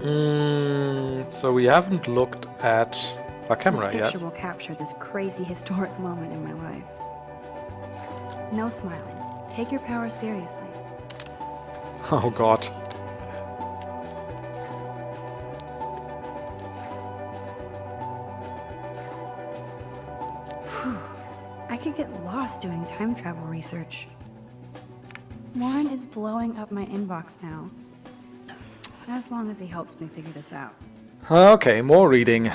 So we haven't looked at our camera This yet. picture will capture this crazy historic moment in my life. No smiling. Take your power seriously. Oh god. I could get lost doing time travel research. Warren is blowing up my inbox now. As long as he helps me figure this out. Okay, more reading.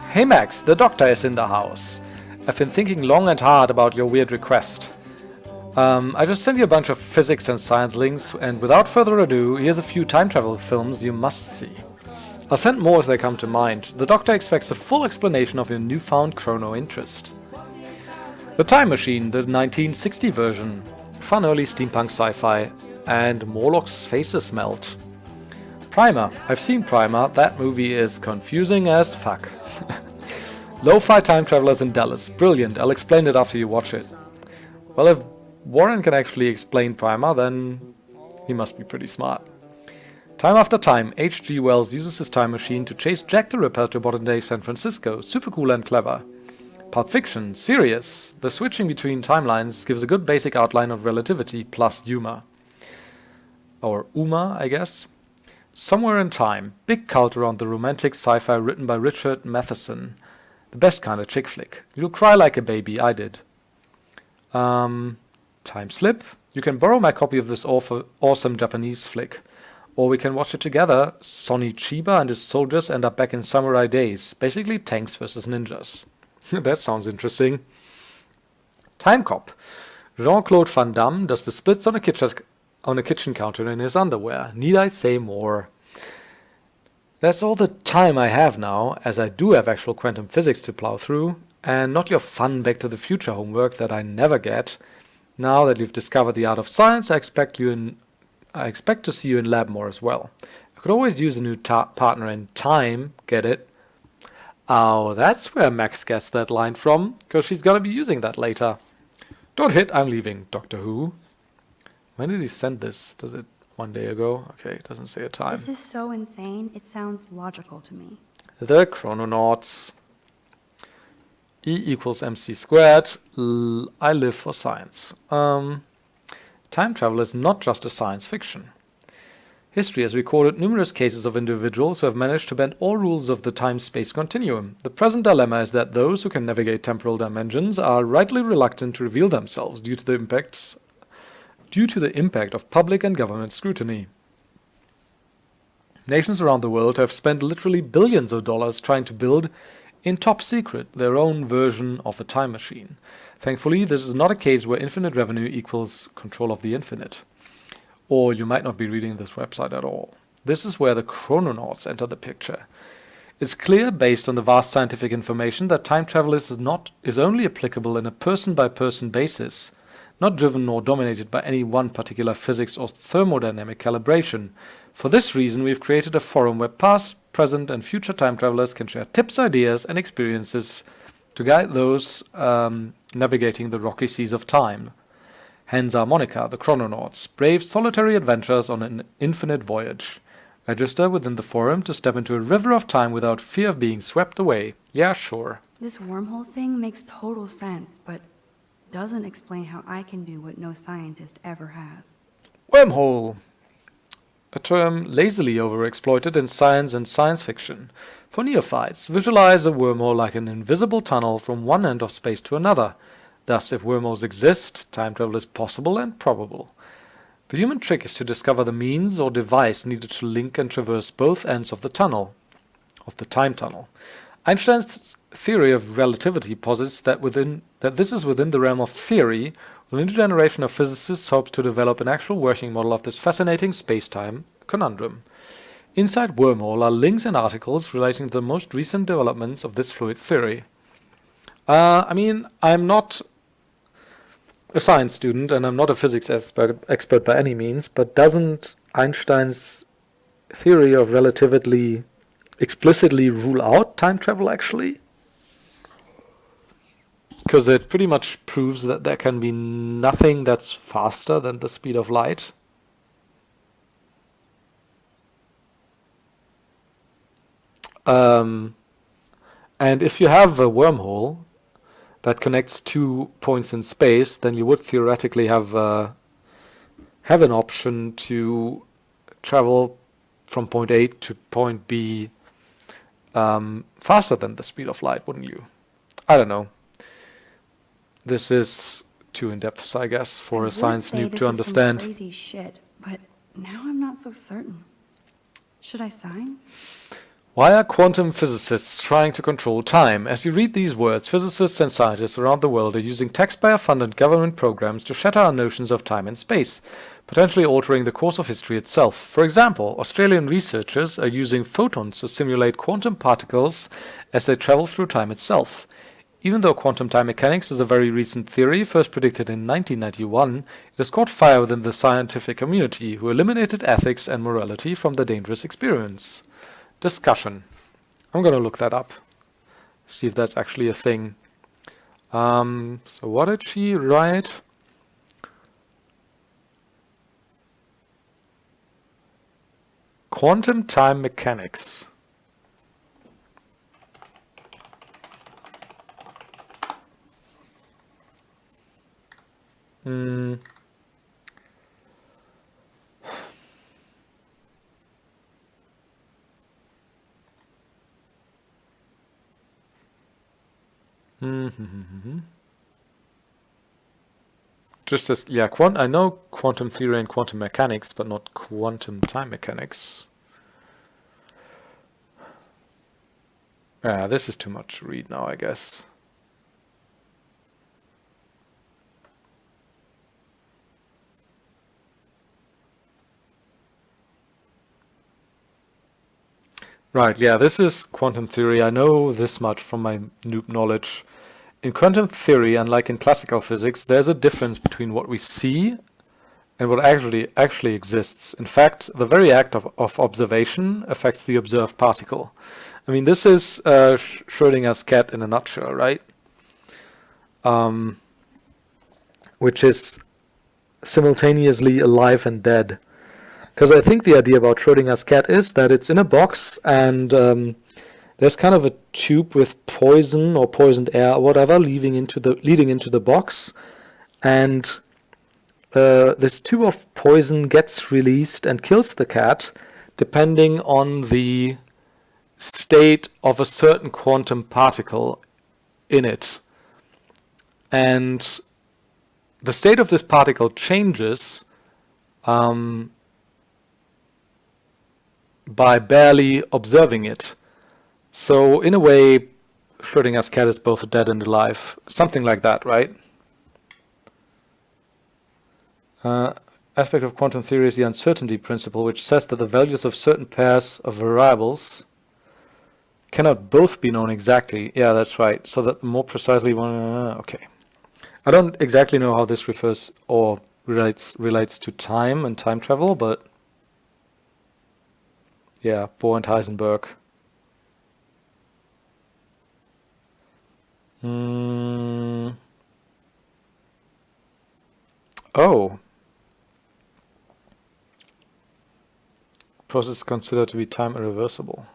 Hey Max, the doctor is in the house. I've been thinking long and hard about your weird request. I just sent you a bunch of physics and science links, and without further ado, here's a few time travel films you must see. I'll send more as they come to mind. The doctor expects a full explanation of your newfound chrono interest. The Time Machine, the 1960 version. Fun early steampunk sci-fi. And Morlock's faces melt. Primer. I've seen Primer. That movie is confusing as fuck. Lo-fi time travelers in Dallas. Brilliant. I'll explain it after you watch it. Well, if Warren can actually explain Primer, then he must be pretty smart. Time After Time. H.G. Wells uses his time machine to chase Jack the Ripper to modern-day San Francisco. Super cool and clever. Pulp Fiction. Serious. The switching between timelines gives a good basic outline of relativity plus humor. Or Uma, I guess. Somewhere in Time. Big cult around the romantic sci-fi written by Richard Matheson. The best kind of chick flick. You'll cry like a baby. I did. Time Slip. You can borrow my copy of this awesome Japanese flick. Or we can watch it together. Sonny Chiba and his soldiers end up back in samurai days. Basically tanks versus ninjas. That sounds interesting. Time Cop. Jean-Claude Van Damme does the splits on a kitchen counter in his underwear. Need I say more? That's all the time I have now, as I do have actual quantum physics to plow through, and not your fun Back to the Future homework that I never get. Now that you've discovered the art of science, I expect to see you in lab more as well. I could always use a new partner in time, get it? Oh, that's where Max gets that line from, because she's gonna be using that later. Don't hit, I'm leaving, Doctor Who. When did he send this? Does it 1 day ago? Okay, it doesn't say a time. This is so insane, it sounds logical to me. The Chrononauts. E equals mc squared. I live for science. Time travel is not just a science fiction. History has recorded numerous cases of individuals who have managed to bend all rules of the time-space continuum. The present dilemma is that those who can navigate temporal dimensions are rightly reluctant to reveal themselves due to the impact of public and government scrutiny. Nations around the world have spent literally billions of dollars trying to build, in top secret, their own version of a time machine. Thankfully, this is not a case where infinite revenue equals control of the infinite. Or you might not be reading this website at all. This is where the Chrononauts enter the picture. It's clear, based on the vast scientific information, that time travel is only applicable in a person-by-person basis, not driven nor dominated by any one particular physics or thermodynamic calibration. For this reason, we've created a forum where past, present, and future time travelers can share tips, ideas, and experiences to guide those navigating the rocky seas of time. Hence our moniker, the Chrononauts, brave solitary adventurers on an infinite voyage. Register within the forum to step into a river of time without fear of being swept away. Yeah, sure. This wormhole thing makes total sense, but doesn't explain how I can do what no scientist ever has. Wormhole. A term lazily overexploited in science and science fiction. For neophytes, visualize a wormhole like an invisible tunnel from one end of space to another. Thus, if wormholes exist, time travel is possible and probable. The human trick is to discover the means or device needed to link and traverse both ends of the time tunnel. Einstein's theory of relativity posits that this is within the realm of theory, while a new generation of physicists hopes to develop an actual working model of this fascinating space-time conundrum. Inside Wormhole are links and articles relating to the most recent developments of this fluid theory. I'm not a science student and I'm not a physics expert by any means, but doesn't Einstein's theory of relativity explicitly rule out time travel actually? Because it pretty much proves that there can be nothing that's faster than the speed of light. And if you have a wormhole that connects 2 points in space, then you would theoretically have an option to travel from point A to point B faster than the speed of light, wouldn't you? I don't know. This is too in-depth, I guess, for a science noob to understand. This is some crazy shit, but now I'm not so certain. Should I sign? Why are quantum physicists trying to control time? As you read these words, physicists and scientists around the world are using taxpayer-funded government programs to shatter our notions of time and space, potentially altering the course of history itself. For example, Australian researchers are using photons to simulate quantum particles as they travel through time itself. Even though quantum time mechanics is a very recent theory, first predicted in 1991, it has caught fire within the scientific community, who eliminated ethics and morality from the dangerous experiments. Discussion. I'm going to look that up. See if that's actually a thing. So what did she write? Quantum time mechanics. Just as, yeah, I know quantum theory and quantum mechanics, but not quantum time mechanics. Yeah, this is too much to read now, I guess. Right, yeah, this is quantum theory. I know this much from my noob knowledge. In quantum theory, unlike in classical physics, there's a difference between what we see and what actually exists. In fact, the very act of observation affects the observed particle. I mean, this is Schrödinger's cat in a nutshell, right? Which is simultaneously alive and dead. Because I think the idea about Schrödinger's cat is that it's in a box and there's kind of a tube with poison or poisoned air or whatever leading into the box, and this tube of poison gets released and kills the cat depending on the state of a certain quantum particle in it. And the state of this particle changes by barely observing it. So in a way, Schrödinger's cat is both dead and alive. Something like that, right? Aspect of quantum theory is the uncertainty principle, which says that the values of certain pairs of variables cannot both be known exactly. Yeah, that's right. So that more precisely one... okay. I don't exactly know how this refers or relates to time and time travel, but... yeah, Bohr and Heisenberg. Oh. Process is considered to be time irreversible.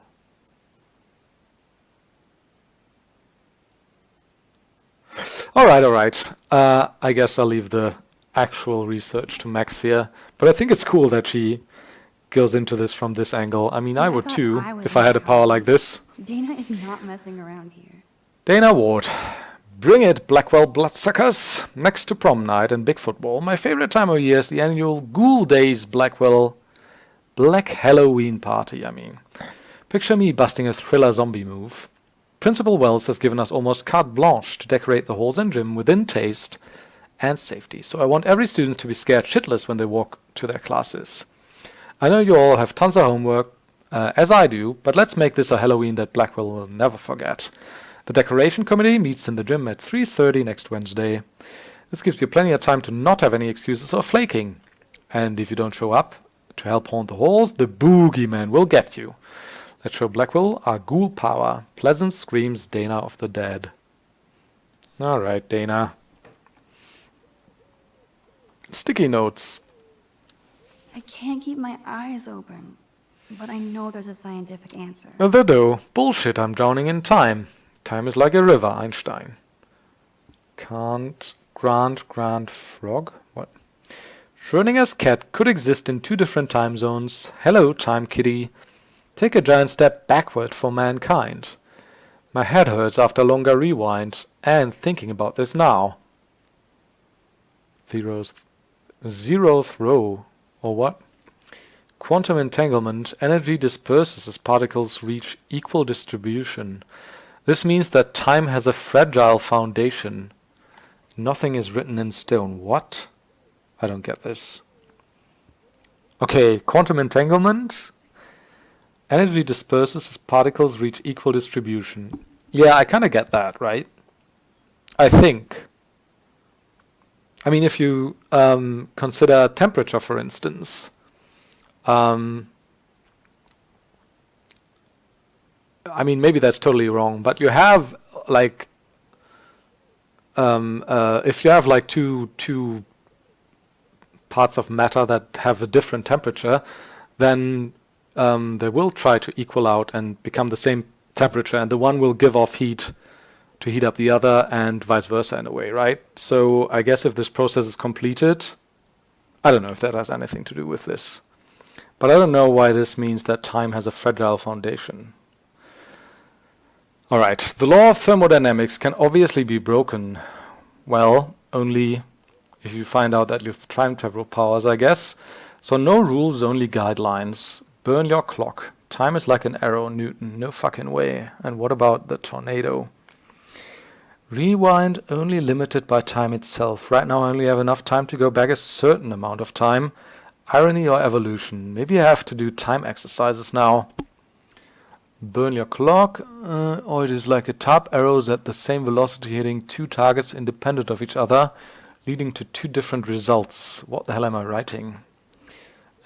Alright. I guess I'll leave the actual research to Max here. But I think it's cool that she goes into this from this angle. I mean, Yeah, I I would thought too, I was if I had a in power trouble. like this. Dana is not messing around here. Dana Ward. Bring it, Blackwell bloodsuckers. Next to prom night and big football, my favorite time of year is the annual Ghoul Days Blackwell Black Halloween party, I mean. Picture me busting a thriller zombie move. Principal Wells has given us almost carte blanche to decorate the halls and gym within taste and safety, so I want every student to be scared shitless when they walk to their classes. I know you all have tons of homework, as I do, but let's make this a Halloween that Blackwell will never forget. The decoration committee meets in the gym at 3:30 next Wednesday. This gives you plenty of time to not have any excuses or flaking. And if you don't show up to help haunt the halls, the boogeyman will get you. Let's show Blackwell our ghoul power. Pleasant screams, Dana of the dead. Alright, Dana. Sticky notes. I can't keep my eyes open. but I know there's a scientific answer. There though. Bullshit, I'm drowning in time. Time is like a river, Einstein. Can't Grant Frog? What? Schrodinger's cat could exist in 2 different time zones. Hello, time kitty. Take a giant step backward for mankind. My head hurts after longer rewind, and thinking about this now. Zeroth row, or what? Quantum entanglement. Energy disperses as particles reach equal distribution. This means that time has a fragile foundation. Nothing is written in stone. What? I don't get this. Okay, quantum entanglement. Energy disperses as particles reach equal distribution. Yeah, I kind of get that, right? I think. I mean, if you consider temperature, for instance, I mean, maybe that's totally wrong, but you have like, if you have like two parts of matter that have a different temperature, then they will try to equal out and become the same temperature, and the one will give off heat to heat up the other, and vice versa in a way, right? So I guess if this process is completed, I don't know if that has anything to do with this, but I don't know why this means that time has a fragile foundation. Alright, the law of thermodynamics can obviously be broken. Well, only if you find out that you have time travel powers, I guess. So no rules, only guidelines. Burn your clock. Time is like an arrow, Newton. No fucking way. And what about the tornado? Rewind only limited by time itself. Right now I only have enough time to go back a certain amount of time. Irony or evolution? Maybe I have to do time exercises now. Burn your clock. Or it is like a top arrows at the same velocity hitting 2 targets independent of each other, leading to 2 different results. What the hell am I writing?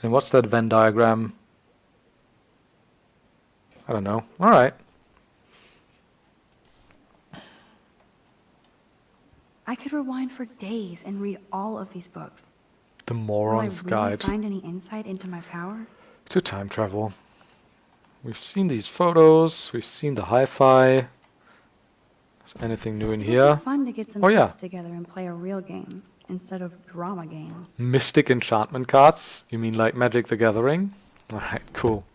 And what's that Venn diagram? I don't know. Alright. I could rewind for days and read all of these books. The Will I Moron's really Guide find any insight into my power? to Time Travel. We've seen these photos. We've seen the hi-fi. Is anything new in It would here? be fun to get some Oh, yeah. friends together and play a real game instead of drama games. Mystic enchantment cards? You mean like Magic the Gathering? Alright, cool.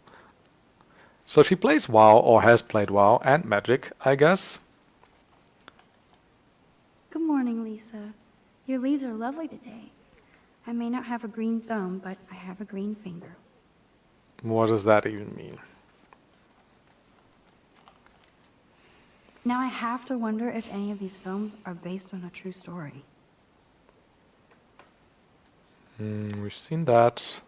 So she plays WoW, or has played WoW, and Magic, I guess. Good morning, Lisa. Your leaves are lovely today. I may not have a green thumb, but I have a green finger. What does that even mean? Now I have to wonder if any of these films are based on a true story. We've seen that.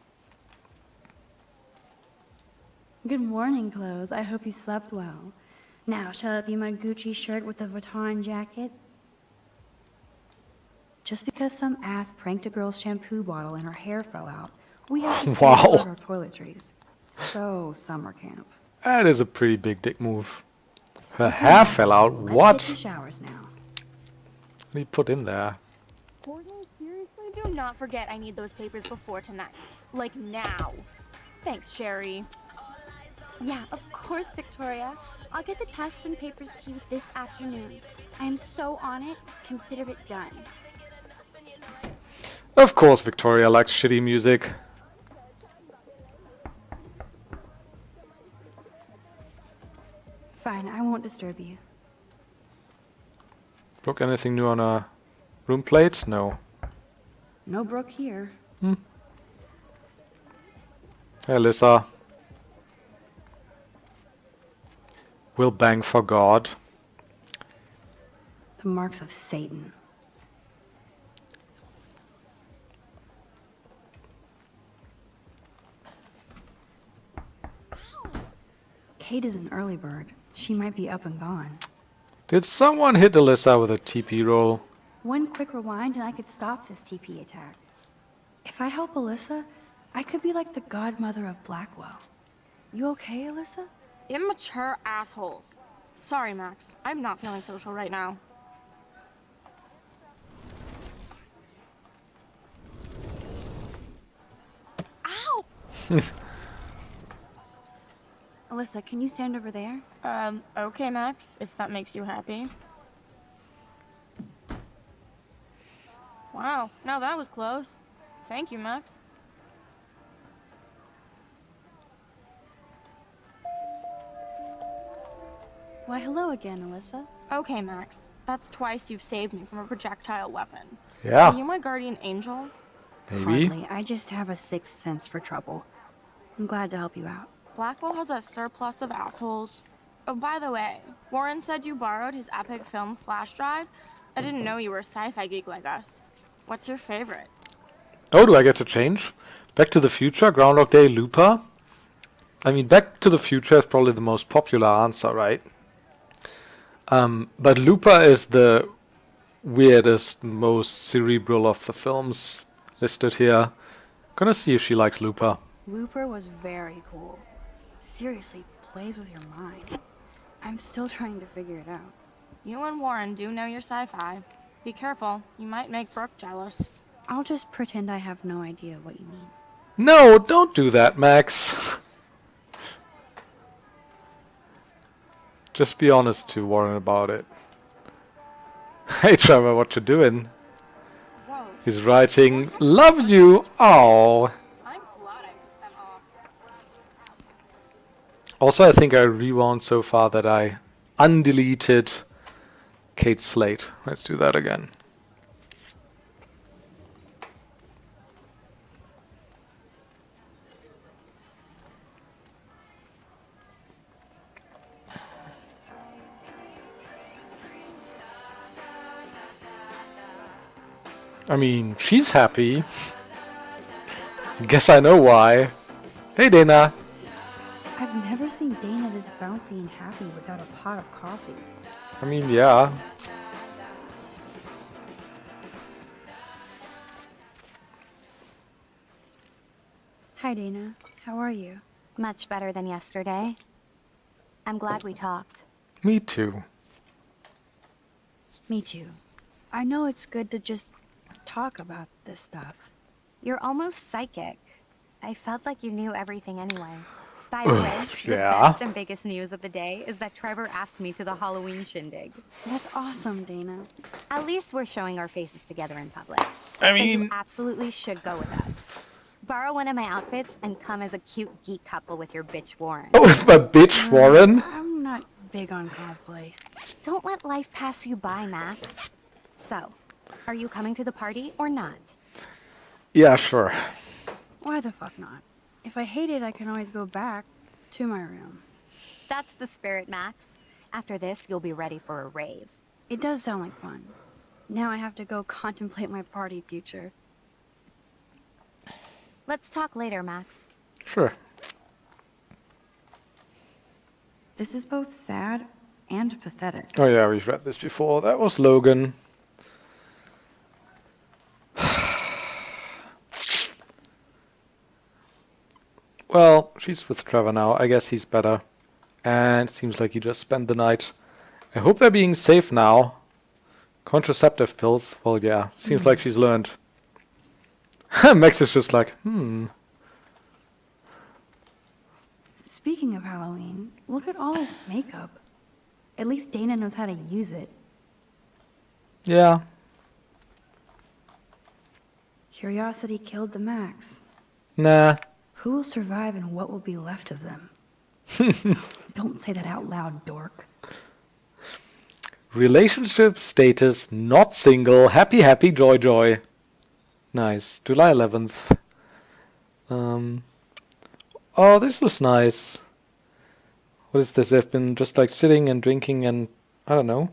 Good morning, clothes. I hope you slept well. Now, shall it be my Gucci shirt with the Vuitton jacket? Just because some ass pranked a girl's shampoo bottle and her hair fell out, we have to Wow. safeguard our toiletries. So, summer camp. That is a pretty big dick move. Her hair fell out. Let's What? take the showers now. What do you put in there? Courtney, seriously? Do not forget I need those papers before tonight. Like now. Thanks, Sherry. Yeah, of course, Victoria. I'll get the tests and papers to you this afternoon. I am so on it. Consider it done. Of course Victoria likes shitty music. Fine, I won't disturb you. Brooke, anything new on a room plate? No. No Brooke here. Hey, Alyssa. Will bang for God. The marks of Satan. Kate is an early bird. She might be up and gone. Did someone hit Alyssa with a TP roll? One quick rewind and I could stop this TP attack. If I help Alyssa, I could be like the godmother of Blackwell. You okay, Alyssa? Immature assholes. Sorry, Max. I'm not feeling social right now. Ow! Alyssa, can you stand over there? Okay, Max, if that makes you happy. Wow, now that was close. Thank you, Max. Why, hello again, Alyssa. Okay, Max. That's twice you've saved me from a projectile weapon. Yeah, Are you my guardian angel? maybe. Hardly. I just have a sixth sense for trouble. I'm glad to help you out. Blackwell has a surplus of assholes. Oh, by the way, Warren said you borrowed his epic film flash drive. I didn't know you were a sci-fi geek like us. What's your favorite? Oh, do I get to change? Back to the Future, Groundhog Day, Looper? I mean, Back to the Future is probably the most popular answer, right? But Looper is the weirdest, most cerebral of the films listed here. Gonna see if she likes Looper. Looper was very cool. Seriously, plays with your mind. I'm still trying to figure it out. You and Warren do know your sci-fi. Be careful, you might make Brooke jealous. I'll just pretend I have no idea what you mean. No, don't do that, Max. Just be honest to Warren about it. Hey Trevor, what you doing? Whoa, He's writing, love you, oh. I'm glad I pissed them off. Also, I think I rewound so far that I undeleted Kate Slate. Let's do that again. I mean, she's happy. Guess I know why. Hey Dana. I've never seen Dana this bouncy and happy without a pot of coffee. I mean, yeah. Hi, Dana. How are you? Much better than yesterday. I'm glad we talked. Me too. Me too. I know it's good to just talk about this stuff. You're almost psychic. I felt like you knew everything anyway. By the way, the Yeah. best and biggest news of the day is that Trevor asked me to the Halloween shindig. That's awesome, Dana. At least we're showing our faces together in public. I So you mean, absolutely should go with us. Borrow one of my outfits and come as a cute geek couple with your bitch Warren. oh, it's my bitch Warren. I'm not big on cosplay. Don't let life pass you by, Max. So, are you coming to the party or not? Yeah, sure. Why the fuck not? If I hate it, I can always go back to my room. That's the spirit, Max. After this, you'll be ready for a rave. It does sound like fun. Now I have to go contemplate my party future. Let's talk later, Max. Sure. This is both sad and pathetic. Oh yeah, we've read this before. That was Logan. Well, she's with Trevor now. I guess he's better. And it seems like he just spent the night. I hope they're being safe now. Contraceptive pills. Well, yeah. Seems like she's learned. Max is just like, Speaking of Halloween, look at all this makeup. At least Dana knows how to use it. Yeah. Curiosity killed the Max. Nah. Who will survive and what will be left of them? Don't say that out loud, dork. Relationship status not single. Happy, happy, joy, joy. Nice. July 11th. Oh, this looks nice. What is this? They've been just like sitting and drinking and, I don't know,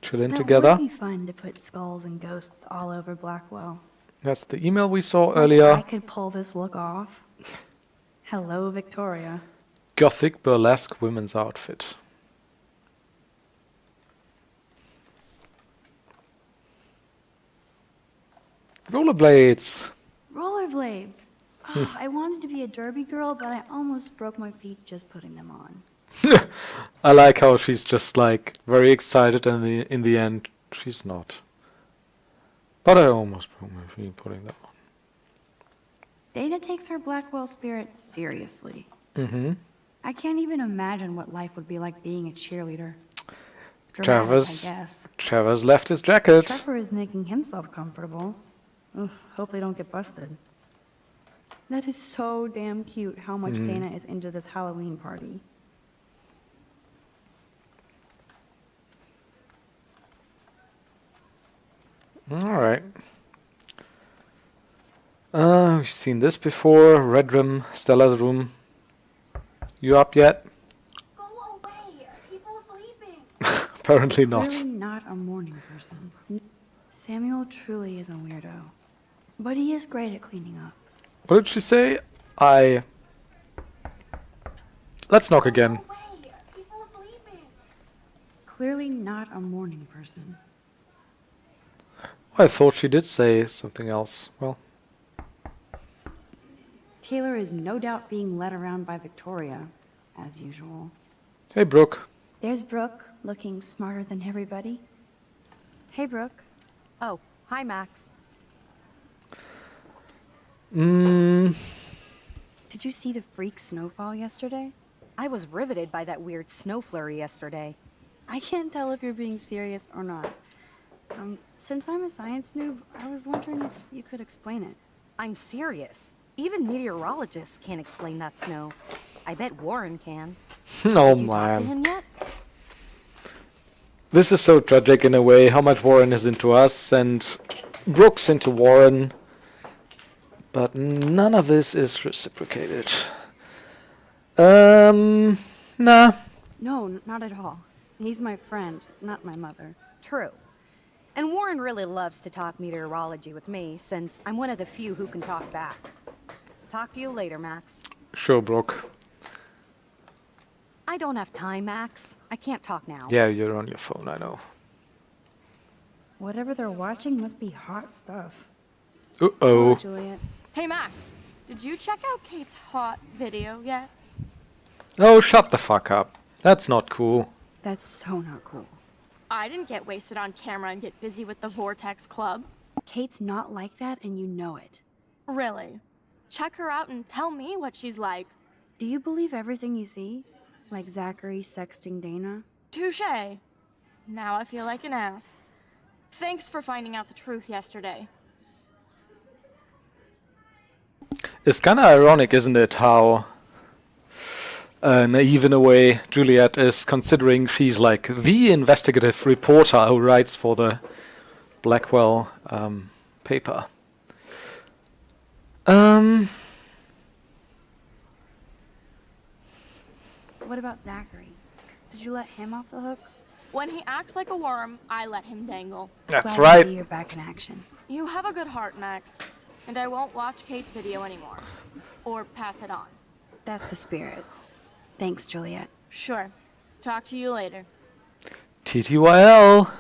chilling together. That would be fun to put skulls and ghosts all over Blackwell. That's the email we saw I earlier. could pull this look off. Hello, Victoria. Gothic burlesque women's outfit. Rollerblades. Rollerblades. Oh, I wanted to be a derby girl, but I almost broke my feet just putting them on. I like how she's just like very excited and in the end she's not. But I almost broke my feet putting them on. Dana takes her Blackwell spirit seriously. Mm-hmm. I can't even imagine what life would be like being a cheerleader. Dramatic, Trevor's, I guess. Trevor's left his jacket. Trevor is making himself comfortable. Ugh, hope they don't get busted. That is so damn cute how much Dana is into this Halloween party. Alright. We've seen this before. Red Room, Stella's room. You up yet? Go away! People sleeping! Apparently not. Clearly not a morning person. Samuel truly is a weirdo. But he is great at cleaning up. What did she say? Let's knock again. Go away! People sleeping! Clearly not a morning person. I thought she did say something else. Well, Taylor is no doubt being led around by Victoria, as usual. hey Brooke. There's Brooke, looking smarter than everybody. Hey, Brooke. Oh, hi, Max. Did you see the freak snowfall yesterday? I was riveted by that weird snow flurry yesterday. I can't tell if you're being serious or not. Since I'm a science noob, I was wondering if you could explain it. I'm serious. Even meteorologists can't explain that snow. I bet Warren can. Oh Did you talk to man. him yet? This is so tragic in a way, how much Warren is into us and Brooke's into Warren. But none of this is reciprocated. Nah. No, not at all. He's my friend, not my mother. True. And Warren really loves to talk meteorology with me, since I'm one of the few who can talk back. Talk to you later, Max. Sure, Brooke. I don't have time, Max. I can't talk now. Yeah, you're on your phone, I know. Whatever they're watching must be hot stuff. Uh-oh. Juliet. Hey Max, did you check out Kate's hot video yet? Oh, shut the fuck up. That's not cool. That's so not cool. I didn't get wasted on camera and get busy with the Vortex Club. Kate's not like that, and you know it. Really? Check her out and tell me what she's like. Do you believe everything you see? Like Zachary sexting Dana? Touché. Now I feel like an ass. Thanks for finding out the truth yesterday. It's kind of ironic, isn't it, how naive in a way Juliet is, considering she's like the investigative reporter who writes for the Blackwell paper. What about Zachary? Did you let him off the hook? When he acts like a worm, I let him dangle. That's Glad to right. see you're back in action. You have a good heart, Max. And I won't watch Kate's video anymore. Or pass it on. That's the spirit. Thanks, Juliet. Sure. Talk to you later. TTYL.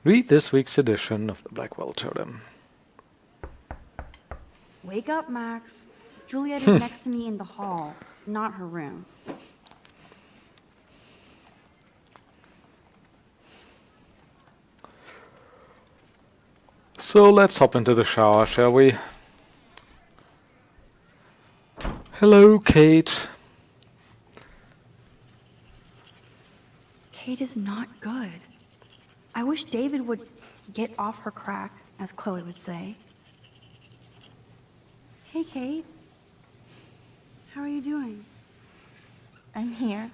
Read this week's edition of the Blackwell Totem. Wake up, Max. Juliet is next to me in the hall, not her room. So let's hop into the shower, shall we? Hello, Kate. Kate is not good. I wish David would get off her crack, as Chloe would say. Hey, Kate. How are you doing? I'm here.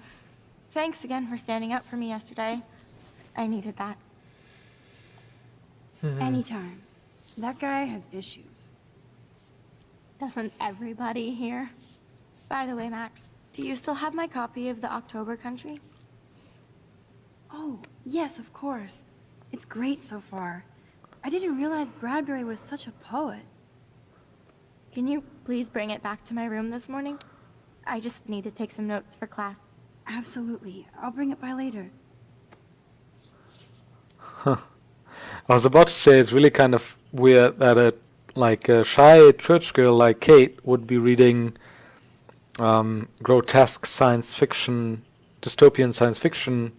Thanks again for standing up for me yesterday. I needed that. Anytime. That guy has issues. Doesn't everybody here? By the way, Max, do you still have my copy of the October Country? Oh, yes, of course. It's great so far. I didn't realize Bradbury was such a poet. Can you please bring it back to my room this morning? I just need to take some notes for class. Absolutely. I'll bring it by later. I was about to say it's really kind of weird that a shy church girl like Kate would be reading grotesque science fiction, dystopian science fiction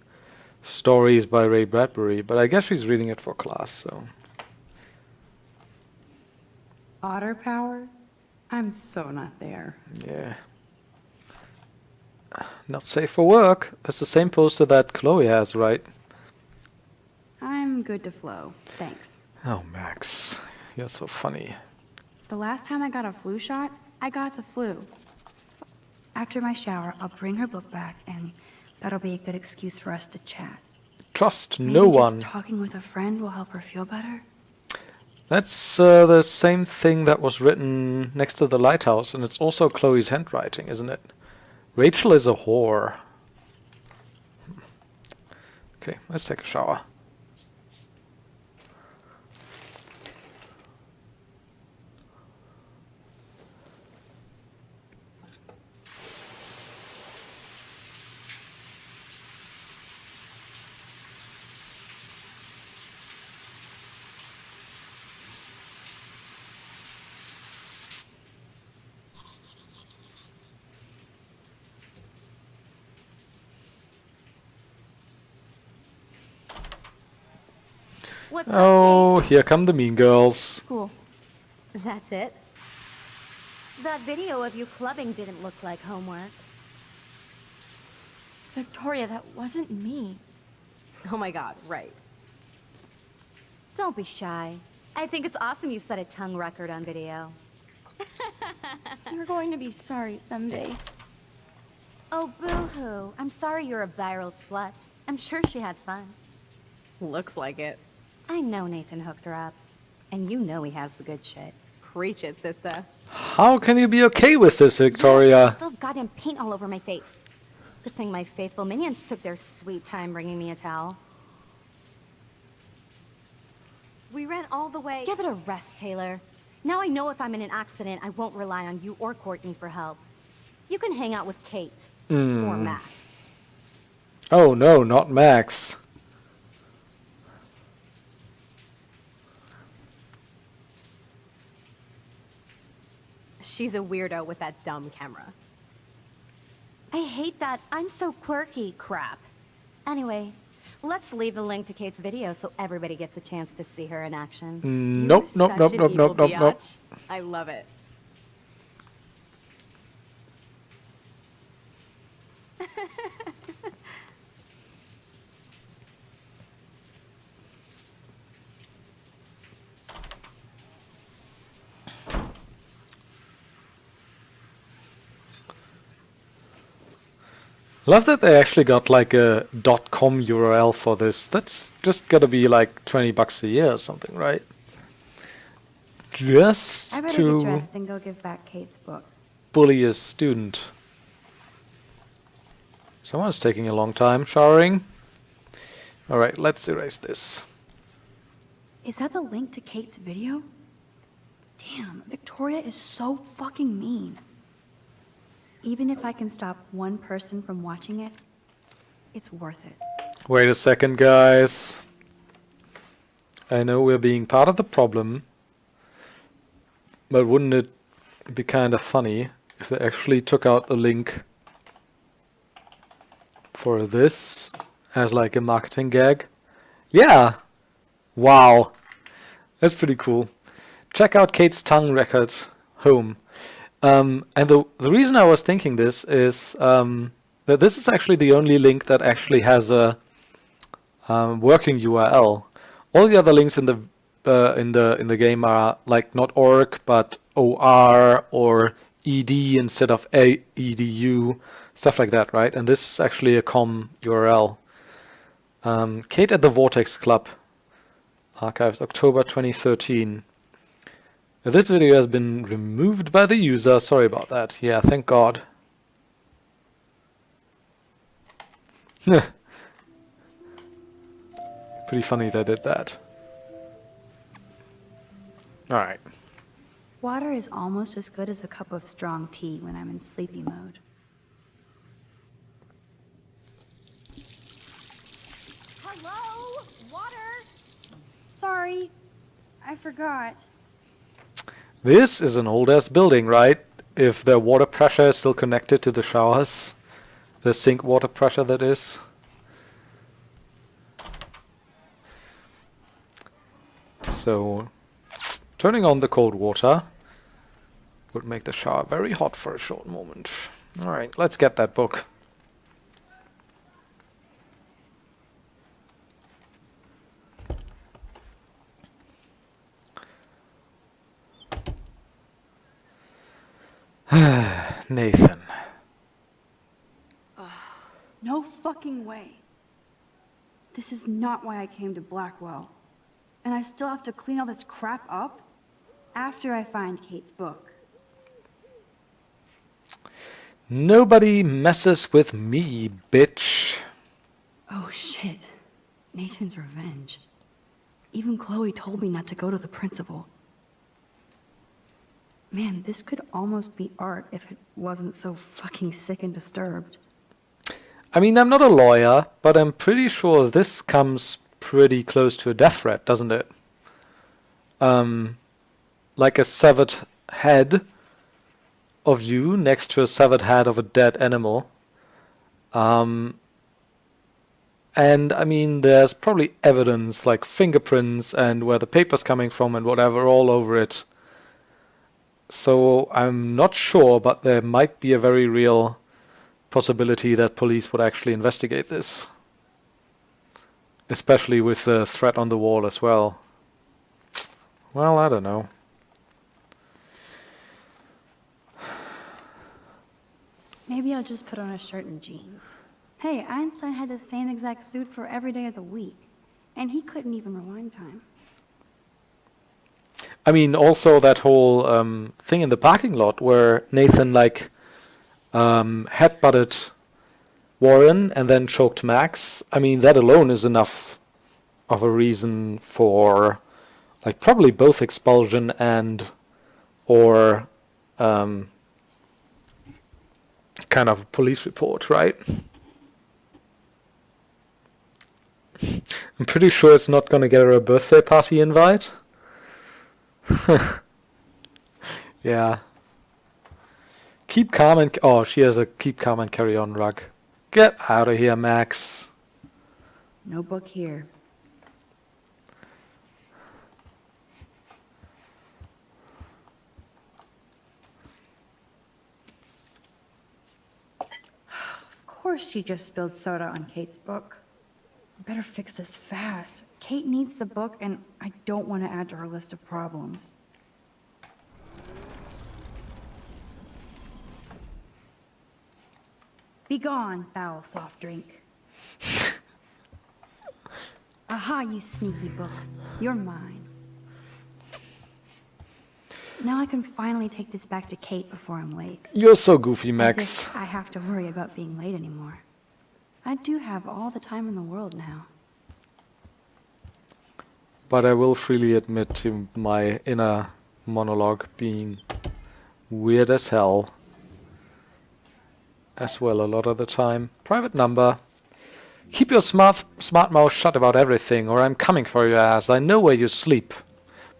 stories by Ray Bradbury, but I guess she's reading it for class, so. Otter power? I'm so not there. Yeah. Not safe for work. It's the same poster that Chloe has, right? I'm good to flow, thanks. Oh, Max. You're so funny. The last time I got a flu shot, I got the flu. After my shower, I'll bring her book back, and that'll be a good excuse for us to chat. Trust Maybe no just one. talking with a friend will help her feel better. That's the same thing that was written next to the lighthouse, and it's also Chloe's handwriting, isn't it? Rachel is a whore. Okay, let's take a shower. What's up, Oh, here come the mean girls. Cool. That's it? That video of you clubbing didn't look like homework. Victoria, that wasn't me. Oh my god, right. Don't be shy. I think it's awesome you set a tongue record on video. You're going to be sorry someday. Oh, boo-hoo. I'm sorry you're a viral slut. I'm sure she had fun. Looks like it. I know Nathan hooked her up. And you know he has the good shit. Preach it, sister. How can you be okay with this, I Victoria? still have goddamn paint all over my face. Good thing my faithful minions took their sweet time bringing me a towel. We ran all the way. Give it a rest, Taylor. Now I know if I'm in an accident, I won't rely on you or Courtney for help. You can hang out with Kate. Or Max. Oh no, not Max. She's a weirdo with that dumb camera. I hate that I'm so quirky crap. Anyway, let's leave the link to Kate's video so everybody gets a chance to see her in action. Nope, nope, Such nope, an nope, evil nope, nope, nope. biatch. I love it. Love that they actually got like a .com URL for this. That's just gotta be like $20 a year or something, right? I Just better get to dressed and go give back Kate's book. bully a student. Someone's taking a long time showering. Alright, let's erase this. Is that the link to Kate's video? Damn, Victoria is so fucking mean. Even if I can stop one person from watching it, it's worth it. Wait a second, guys. I know we're being part of the problem, but wouldn't it be kind of funny if they actually took out the link for this as like a marketing gag? Yeah! Wow. That's pretty cool. Check out Kate's tongue record home. And the reason I was thinking this is that this is actually the only link that actually has a working URL. All the other links in the game are like not org but OR or ED instead of EDU, stuff like that, right? And this is actually a com URL. Kate at the Vortex Club, archived October 2013. This video has been removed by the user. Sorry about that. Yeah, thank God. Pretty funny they did that. Alright. Water is almost as good as a cup of strong tea when I'm in sleepy mode. Hello? Water? Sorry, I forgot. This is an old-ass building, right? If the water pressure is still connected to the showers. The sink water pressure, that is. So, turning on the cold water Would make the shower very hot for a short moment. Alright, let's get that book. Nathan. No fucking way. This is not why I came to Blackwell. And I still have to clean all this crap up after I find Kate's book. Nobody messes with me, bitch. Oh shit. Nathan's revenge. Even Chloe told me not to go to the principal. Man, this could almost be art if it wasn't so fucking sick and disturbed. I mean, I'm not a lawyer, but I'm pretty sure this comes pretty close to a death threat, doesn't it? Like a severed head of you next to a severed head of a dead animal. And I mean, there's probably evidence like fingerprints and where the paper's coming from and whatever all over it. So I'm not sure, but there might be a very real possibility that police would actually investigate this. Especially with the threat on the wall as well. Well, I don't know. Maybe I'll just put on a shirt and jeans. Hey, Einstein had the same exact suit for every day of the week. And he couldn't even rewind time. I mean, also that whole thing in the parking lot where Nathan like headbutted Warren and then choked Max. I mean, that alone is enough of a reason for like probably both expulsion and or kind of a police report, right? I'm pretty sure it's not going to get her a birthday party invite. Yeah. Keep calm and... Oh, she has a keep calm and carry on rug. Get out of here, Max. No book here. Of course she just spilled soda on Kate's book. I better fix this fast. Kate needs the book, and I don't want to add to her list of problems. Be gone, foul soft drink. Aha, you sneaky book. You're mine. Now I can finally take this back to Kate before I'm late. You're so goofy, As Max. if I have to worry about being late anymore. I do have all the time in the world now. But I will freely admit to my inner monologue being weird as hell. As well a lot of the time. Private number. Keep your smart mouth shut about everything or I'm coming for your ass. I know where you sleep.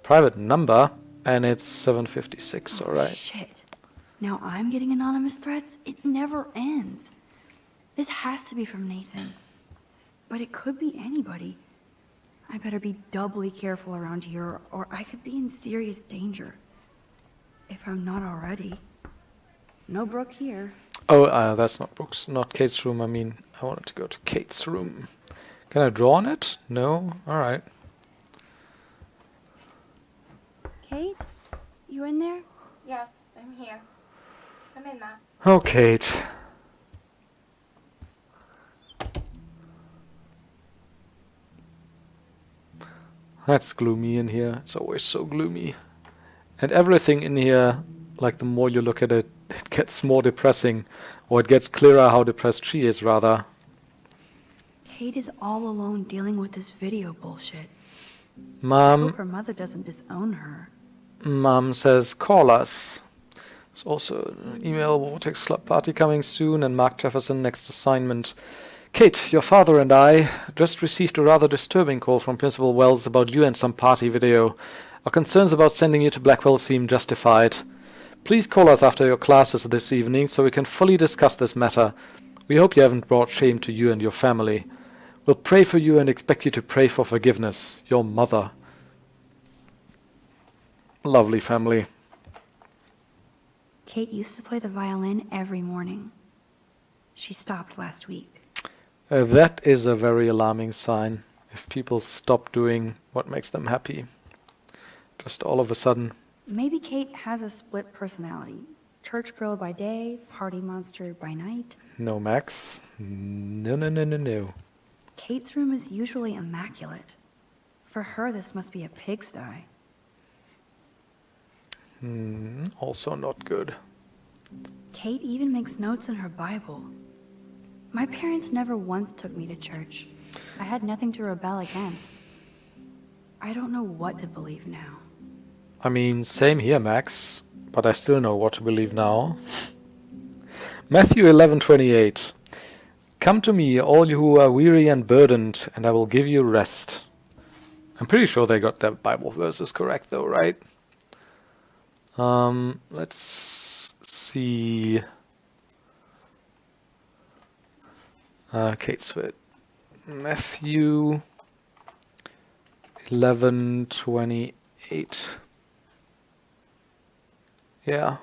Private number. And it's 7:56, alright. Shit. Now I'm getting anonymous threats? It never ends. This has to be from Nathan. But it could be anybody. I better be doubly careful around here or I could be in serious danger. If I'm not already. No Brooke here. Oh, that's not Brooks, not Kate's room. I mean, I wanted to go to Kate's room. Can I draw on it? No? Alright. Kate? You in there? Yes, I'm here. Come in, Ma. Oh, Kate. That's gloomy in here. It's always so gloomy. And everything in here, like the more you look at it, it gets more depressing. Or it gets clearer how depressed she is, rather. Kate is all alone dealing with this video bullshit. I Mom, hope her mother doesn't disown her. Mom says, call us. There's also an email, Vortex Club party coming soon, and Mark Jefferson next assignment. Kate, your father and I just received a rather disturbing call from Principal Wells about you and some party video. Our concerns about sending you to Blackwell seem justified. Please call us after your classes this evening so we can fully discuss this matter. We hope you haven't brought shame to you and your family. We'll pray for you and expect you to pray for forgiveness. Your mother. Lovely family. Kate used to play the violin every morning. She stopped last week. That is a very alarming sign. If people stop doing what makes them happy. Just all of a sudden. Maybe Kate has a split personality. Church girl by day, party monster by night. No, Max. No. Kate's room is usually immaculate. For her, this must be a pigsty. Also not good. Kate even makes notes in her Bible. My parents never once took me to church. I had nothing to rebel against. I don't know what to believe now. I mean, same here, Max. But I still know what to believe now. Matthew 11:28. Come to me, all you who are weary and burdened, and I will give you rest. I'm pretty sure they got their Bible verses correct, though, right? Let's see. Kate's fit. Matthew 11:28. Yeah.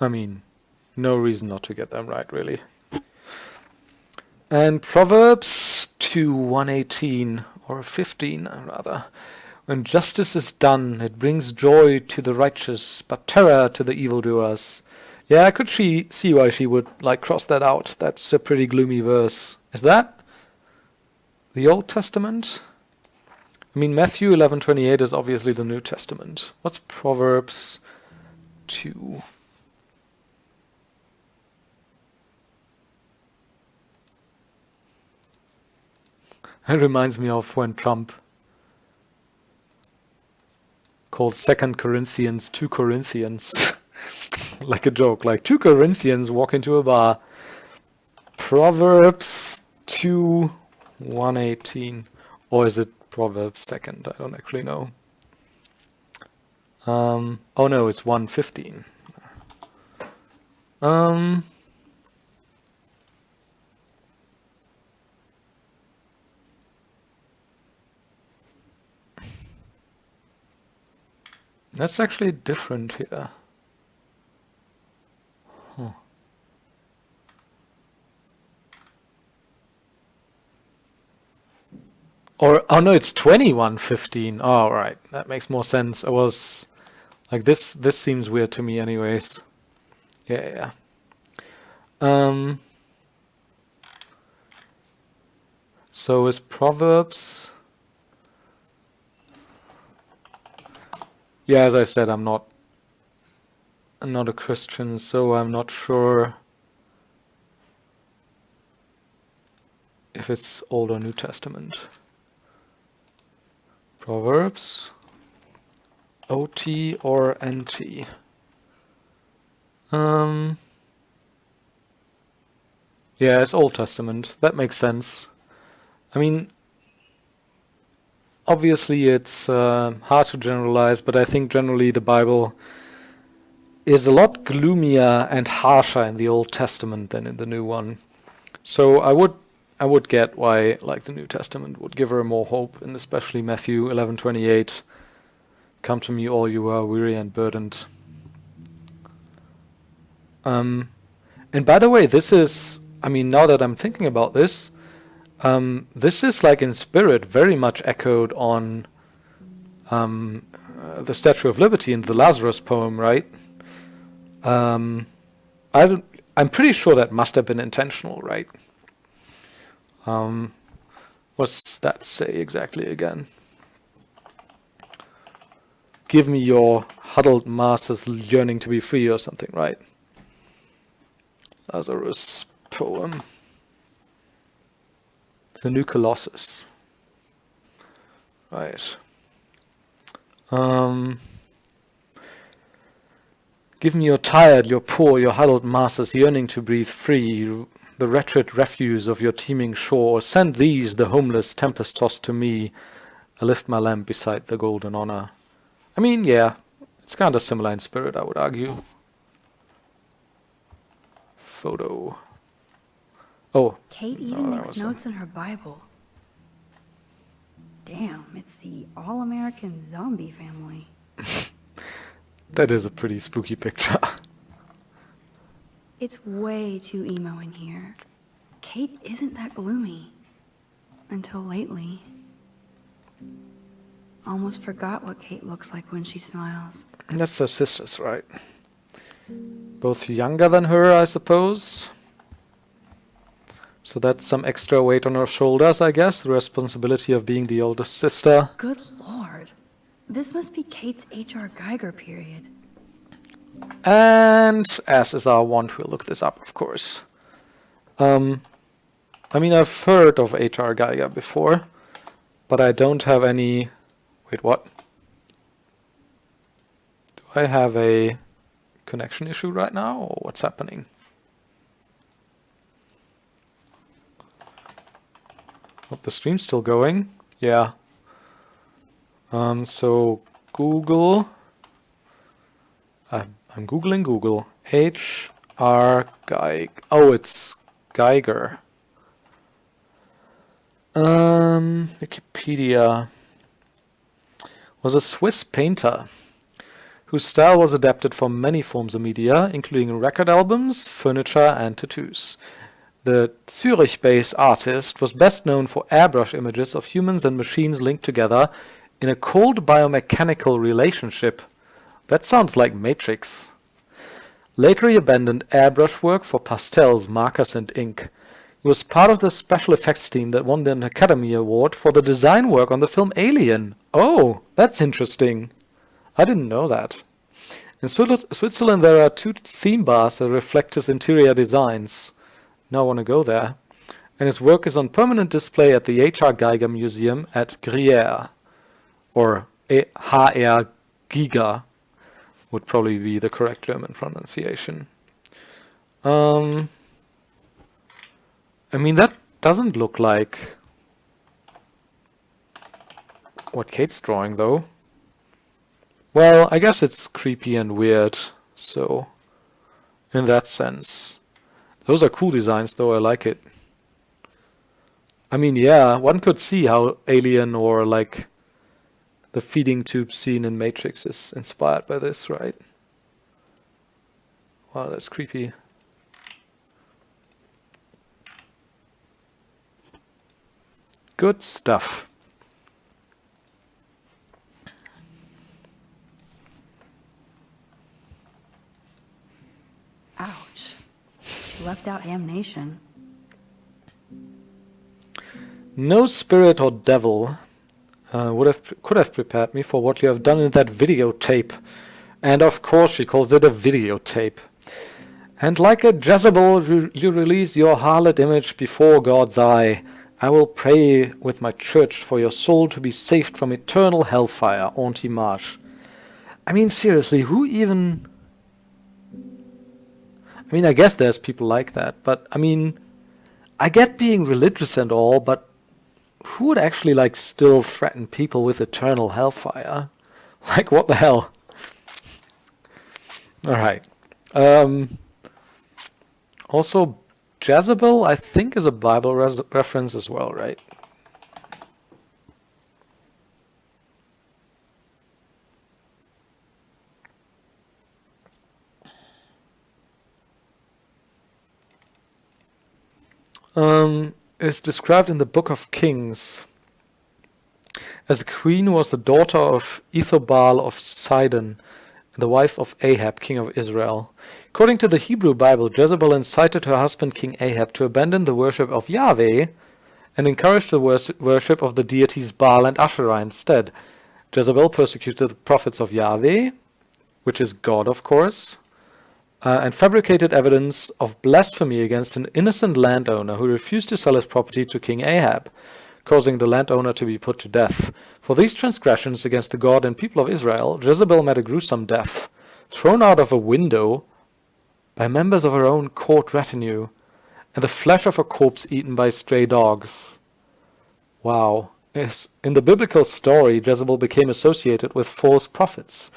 I mean, no reason not to get them right, really. And Proverbs 2:118, or 15, rather. When justice is done, it brings joy to the righteous, but terror to the evildoers. Yeah, I could see why she would cross that out. That's a pretty gloomy verse. Is that the Old Testament? I mean, Matthew 11:28 is obviously the New Testament. What's Proverbs 2? It reminds me of when Trump called 2 Corinthians 2 Corinthians. Like a joke, like 2 Corinthians walk into a bar. Proverbs 2:118. Or is it Proverbs 2nd? I don't actually know. Oh no, it's 1:15. That's actually different here. Huh. Or, oh no, it's 21:15. Oh, right. That makes more sense. I was like, this seems weird to me anyways. Yeah. So is Proverbs... Yeah, as I said, I'm not a Christian, so I'm not sure if it's Old or New Testament. Proverbs, OT or NT. Yeah, it's Old Testament. That makes sense. I mean, obviously it's hard to generalize, but I think generally the Bible is a lot gloomier and harsher in the Old Testament than in the New one. So I would get why the New Testament would give her more hope, and especially Matthew 11:28. Come to me, all you are weary and burdened. And by the way, this is, I mean, now that I'm thinking about this, this is in spirit very much echoed on the Statue of Liberty in the Lazarus poem, right? I'm pretty sure that must have been intentional, right? What's that say exactly again? Give me your huddled masses yearning to be free or something, right? Lazarus poem. The New Colossus. Right. Give me your tired, your poor, your huddled masses yearning to breathe free, the wretched refuse of your teeming shore. Send these, the homeless, tempest-tossed to me. I lift my lamp beside the golden honor. I mean, yeah, it's kind of similar in spirit, I would argue. Photo. Oh. Kate even makes notes in her Bible. Damn, it's the all-American zombie family. That is a pretty spooky picture. It's way too emo in here. Kate isn't that gloomy. Until lately. Almost forgot what Kate looks like when she smiles. That's her sisters, right? Both younger than her, I suppose. So that's some extra weight on her shoulders, I guess. The responsibility of being the oldest sister. Good lord. This must be Kate's H.R. Geiger period. And as is our wont, we'll look this up, of course. I mean, I've heard of H.R. Geiger before, but I don't have any... Wait, what? Do I have a connection issue right now, or what's happening? Oh, the stream's still going? Yeah. So Google... I'm Googling Google. H.R. Geiger. Oh, it's Geiger. Wikipedia. Was a Swiss painter whose style was adapted for many forms of media, including record albums, furniture, and tattoos. The Zurich-based artist was best known for airbrush images of humans and machines linked together in a cold biomechanical relationship. That sounds like Matrix. Later he abandoned airbrush work for pastels, markers, and ink. He was part of the special effects team that won an Academy Award for the design work on the film Alien. Oh, that's interesting. I didn't know that. In Switzerland there are 2 theme bars that reflect his interior designs. Now I want to go there. And his work is on permanent display at the H.R. Geiger Museum at Gruyère. Or H.R. Giga would probably be the correct German pronunciation. I mean, that doesn't look like what Kate's drawing, though. Well, I guess it's creepy and weird, so in that sense. Those are cool designs, though. I like it. I mean, yeah, one could see how Alien or, like, the feeding tube scene in Matrix is inspired by this, right? Wow, that's creepy. Good stuff. Ouch. She left out Ham Nation. No spirit or devil could have prepared me for what you have done in that videotape. And of course she calls it a videotape. And like a Jezebel, you released your harlot image before God's eye. I will pray with my church for your soul to be saved from eternal hellfire, Auntie Marsh. I mean, seriously, who even... I mean, I guess there's people like that, but, I mean, I get being religious and all, but who would actually, like, still threaten people with eternal hellfire? Like, what the hell? Alright. Also, Jezebel, I think, is a Bible reference as well, right? Is described in the Book of Kings as a queen who was the daughter of Ethobal of Sidon, the wife of Ahab, king of Israel. According to the Hebrew Bible, Jezebel incited her husband King Ahab to abandon the worship of Yahweh and encouraged the worship of the deities Baal and Asherah instead. Jezebel persecuted the prophets of Yahweh, which is God, of course, and fabricated evidence of blasphemy against an innocent landowner who refused to sell his property to King Ahab, causing the landowner to be put to death. For these transgressions against the God and people of Israel, Jezebel met a gruesome death, thrown out of a window by members of her own court retinue, and the flesh of her corpse eaten by stray dogs. Wow. Yes. In the biblical story, Jezebel became associated with false prophets.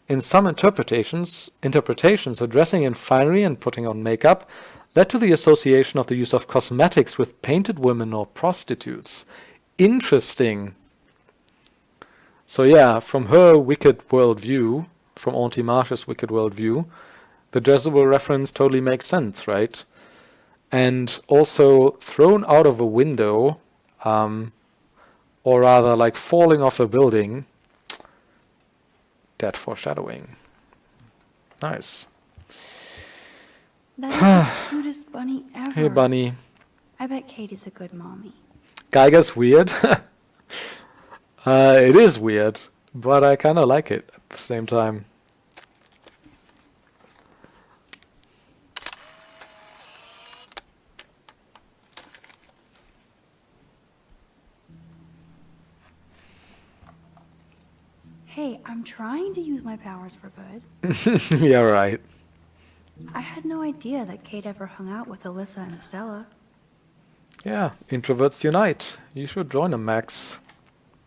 In some interpretations, her dressing in finery and putting on makeup led to the association of the use of cosmetics with painted women or prostitutes. Interesting. So yeah, from her wicked worldview, from Auntie Marsh's Wicked World view, the Jezebel reference totally makes sense, right? And also thrown out of a window, or rather like falling off a building, that foreshadowing. Nice. That is the cutest bunny ever. Hey, Bunny. I bet Kate is a good mommy. Geiger's weird. It is weird, but I kind of like it at the same time. Hey, I'm trying to use my powers for good. Yeah, right. I had no idea that Kate ever hung out with Alyssa and Stella. Yeah, introverts unite. You should join them, Max.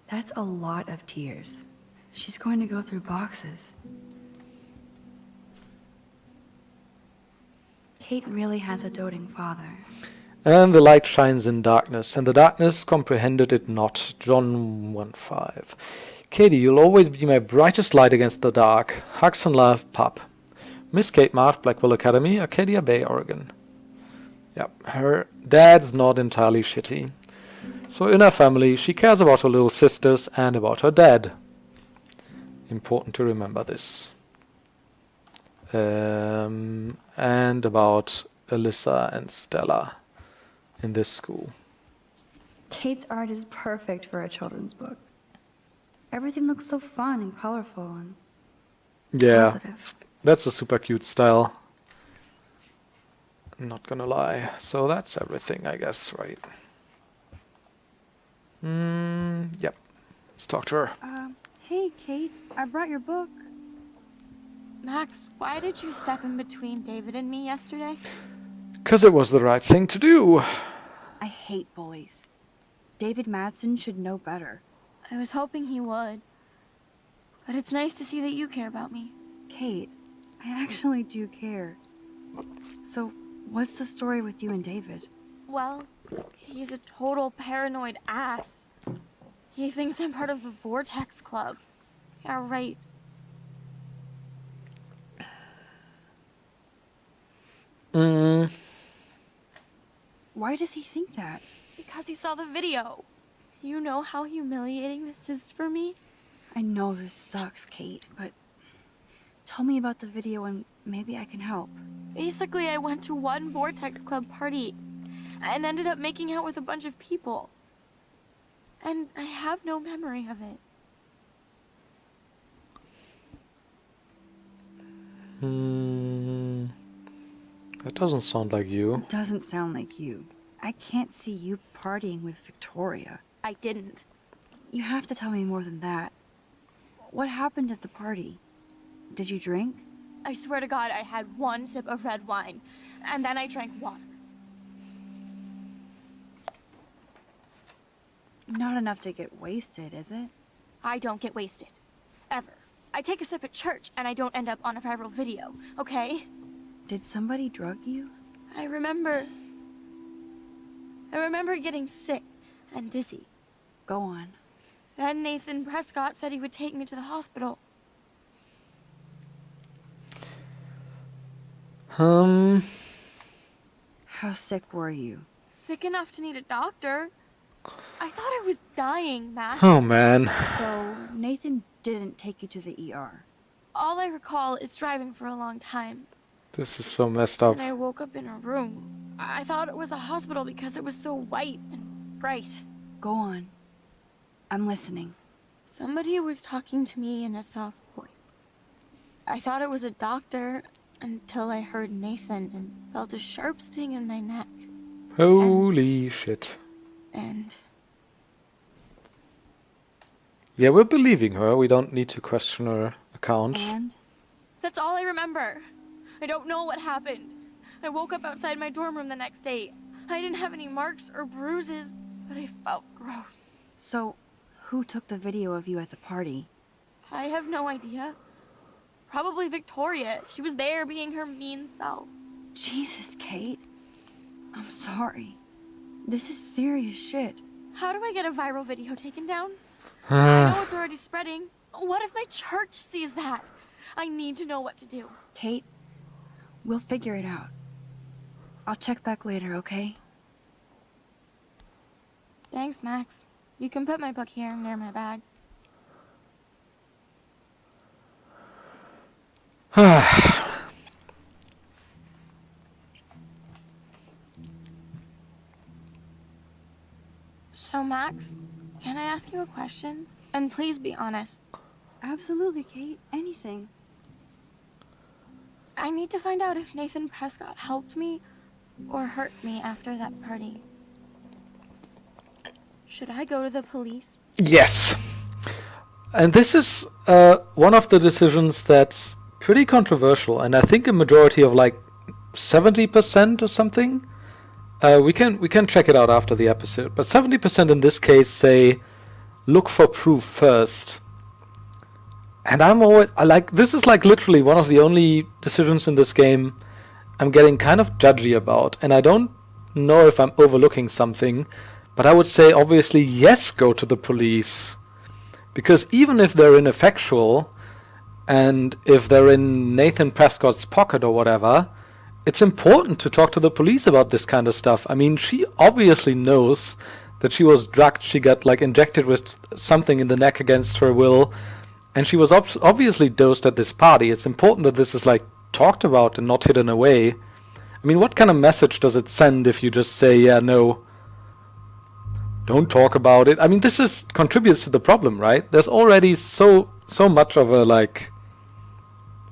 That's a lot of tears. She's going to go through boxes. Kate really has a doting father. And the light shines in darkness, and the darkness comprehended it not. John 1:5. Katie, you'll always be my brightest light against the dark. Hugs and love, Pup. Miss Kate Marsh, Blackwell Academy, Arcadia Bay, Oregon. Yep, her dad's not entirely shitty. So in her family, she cares about her little sisters and about her dad. Important to remember this. And about Alyssa and Stella in this school. Kate's art is perfect for a children's book. Everything looks so fun and colorful and Yeah, positive. that's a super cute style. I'm not gonna lie. So that's everything, I guess, right? Yep. Let's talk to her. Hey, Kate, I brought your book. Max, why did you step in between David and me yesterday? 'Cause it was the right thing to do. I hate bullies. David Madsen should know better. I was hoping he would. But it's nice to see that you care about me. Kate, I actually do care. So, what's the story with you and David? Well, he's a total paranoid ass. He thinks I'm part of the Vortex Club. Yeah, right. Why does he think that? Because he saw the video. You know how humiliating this is for me? I know this sucks, Kate, but tell me about the video and maybe I can help. Basically, I went to one Vortex Club party and ended up making out with a bunch of people. And I have no memory of it. That doesn't sound like you. It doesn't sound like you. I can't see you partying with Victoria. I didn't. You have to tell me more than that. What happened at the party? Did you drink? I swear to God, I had one sip of red wine, and then I drank water. Not enough to get wasted, is it? I don't get wasted. Ever. I take a sip at church, and I don't end up on a viral video, okay? Did somebody drug you? I remember getting sick and dizzy. Go on. Then Nathan Prescott said he would take me to the hospital. How sick were you? Sick enough to need a doctor. I thought I was dying, Matt. Oh man. So, Nathan didn't take you to the ER. All I recall is driving for a long time. This is so messed up. And I woke up in a room. I thought it was a hospital because it was so white and bright. Go on. I'm listening. Somebody was talking to me in a soft voice. I thought it was a doctor until I heard Nathan and felt a sharp sting in my neck. Holy shit. And Yeah, we're believing her. We don't need to question her account. And? that's all I remember. I don't know what happened. I woke up outside my dorm room the next day. I didn't have any marks or bruises, but I felt gross. So, who took the video of you at the party? I have no idea. Probably Victoria. She was there being her mean self. Jesus, Kate. I'm sorry. This is serious shit. How do I get a viral video taken down? I know it's already spreading. What if my church sees that? I need to know what to do. Kate, we'll figure it out. I'll check back later, okay? Thanks, Max. You can put my book here near my bag. So, Max, can I ask you a question? And please be honest. Absolutely, Kate. Anything. I need to find out if Nathan Prescott helped me or hurt me after that party. Should I go to the police? Yes. And this is one of the decisions that's pretty controversial, and I think a majority of like 70% or something. We can check it out after the episode, but 70% in this case say look for proof first. And I'm always this is like literally one of the only decisions in this game I'm getting kind of judgy about, and I don't know if I'm overlooking something, but I would say obviously yes, go to the police. Because even if they're ineffectual, and if they're in Nathan Prescott's pocket or whatever, it's important to talk to the police about this kind of stuff. I mean, she obviously knows that she was drugged, she got like injected with something in the neck against her will, and she was obviously dosed at this party. It's important that this is like talked about and not hidden away. I mean, what kind of message does it send if you just say, yeah, no, don't talk about it? I mean, this is contributes to the problem, right? There's already so much of a like,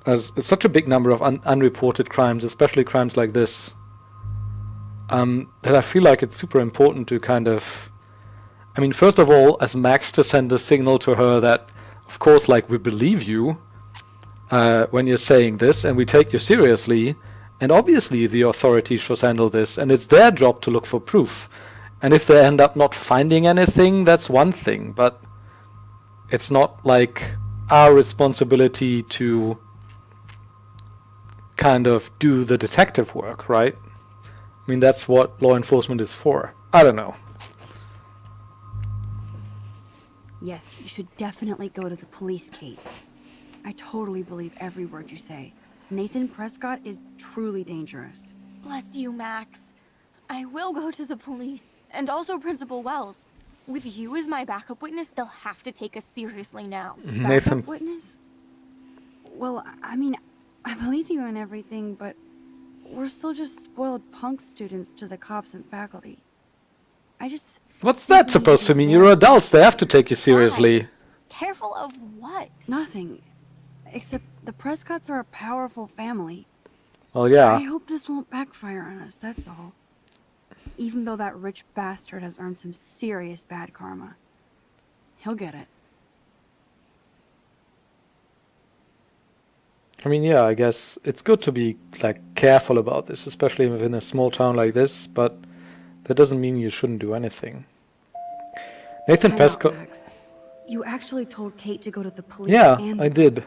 as such a big number of unreported crimes, especially crimes like this, that I feel like it's super important to kind of, I mean, first of all, as Max, to send a signal to her that, of course, like, we believe you when you're saying this, and we take you seriously, and obviously the authorities should handle this, and it's their job to look for proof. And if they end up not finding anything, that's one thing, but it's not like our responsibility to kind of do the detective work, right? I mean, that's what law enforcement is for. I don't know. Yes, you should definitely go to the police, Kate. I totally believe every word you say. Nathan Prescott is truly dangerous. Bless you, Max. I will go to the police. And also Principal Wells. With you as my backup witness, they'll have to take us seriously now. Nathan. Backup witness? Well, I mean, I believe you in everything, but we're still just spoiled punk students to the cops and faculty. What's that supposed to mean? You're adults, they have to take you seriously. Careful of what? Nothing. Except the Prescotts are a powerful family. Well, yeah. I hope this won't backfire on us, that's all. Even though that rich bastard has earned some serious bad karma. He'll get it. I mean, yeah, I guess it's good to be, like, careful about this, especially within a small town like this, but that doesn't mean you shouldn't do anything. Nathan Prescott... Max. You actually told Kate to go to the police. Yeah, and I did.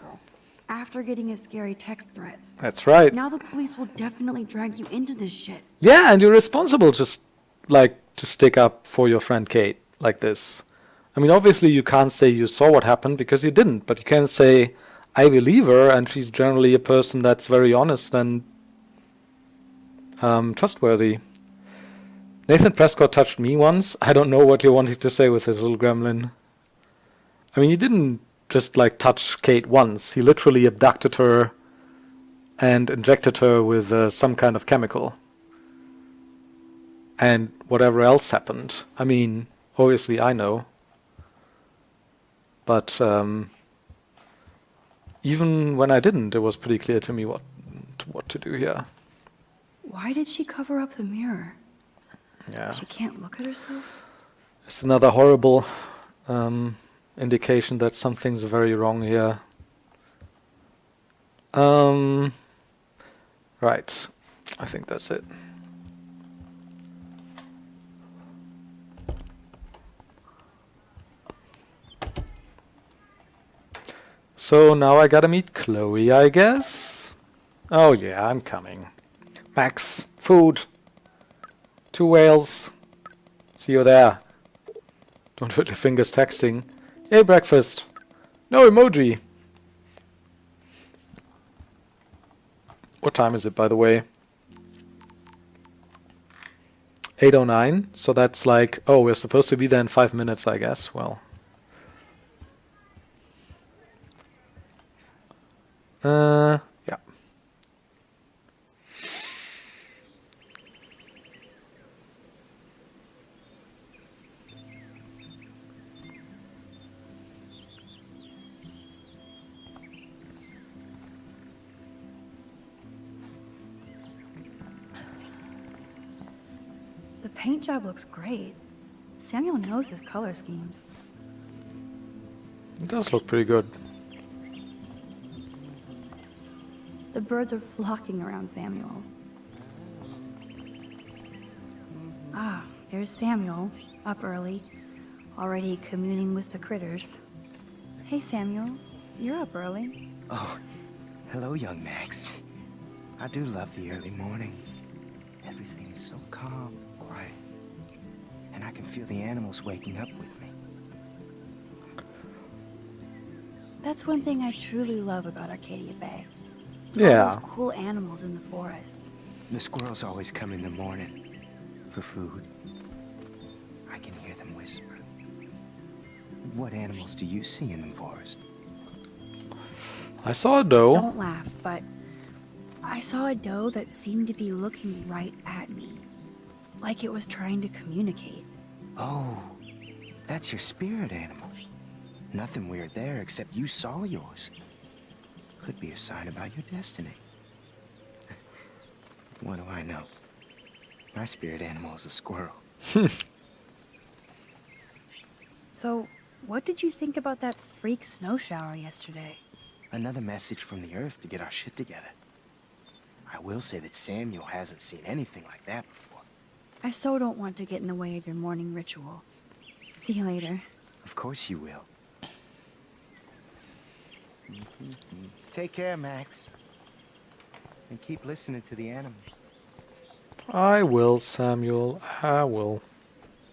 After getting a scary text threat. That's right. Now the police will definitely drag you into this shit. Yeah, and you're responsible to stick up for your friend Kate like this. I mean, obviously you can't say you saw what happened because you didn't, but you can say, I believe her, and she's generally a person that's very honest and trustworthy. Nathan Prescott touched me once. I don't know what you're wanting to say with this little gremlin. I mean, he didn't just, like, touch Kate once. He literally abducted her and injected her with some kind of chemical. And whatever else happened. I mean, obviously I know. But even when I didn't, it was pretty clear to me what to do here. Why did she cover up the mirror? Yeah. She can't look at herself? It's another horrible indication that something's very wrong here. Right. I think that's it. So now I gotta meet Chloe, I guess? Oh yeah, I'm coming. Max, food. 2 whales. See you there. Don't hurt your fingers texting. Yay, breakfast. No emoji. What time is it, by the way? 8:09. So that's like, oh, we're supposed to be there in 5 minutes, I guess. Well. Yeah. The paint job looks great. Samuel knows his color schemes. It does look pretty good. The birds are flocking around Samuel. Ah, there's Samuel, up early, already communing with the critters. Hey, Samuel, you're up early. Oh, hello, young Max. I do love the early morning. Everything is so calm, quiet. And I can feel the animals waking up with me. That's one thing I truly love about Arcadia Bay. It's Yeah. all those cool animals in the forest. The squirrels always come in the morning for food. I can hear them whisper. What animals do you see in the forest? I saw a doe. Don't laugh, but I saw a doe that seemed to be looking right at me, like it was trying to communicate. Oh, that's your spirit animal. Nothing weird there, except you saw yours. Could be a sign about your destiny. What do I know? My spirit animal is a squirrel. So, what did you think about that freak snow shower yesterday? Another message from the Earth to get our shit together. I will say that Samuel hasn't seen anything like that before. I so don't want to get in the way of your morning ritual. See you later. Of course you will. Take care, Max. And keep listening to the animals. I will, Samuel. I will.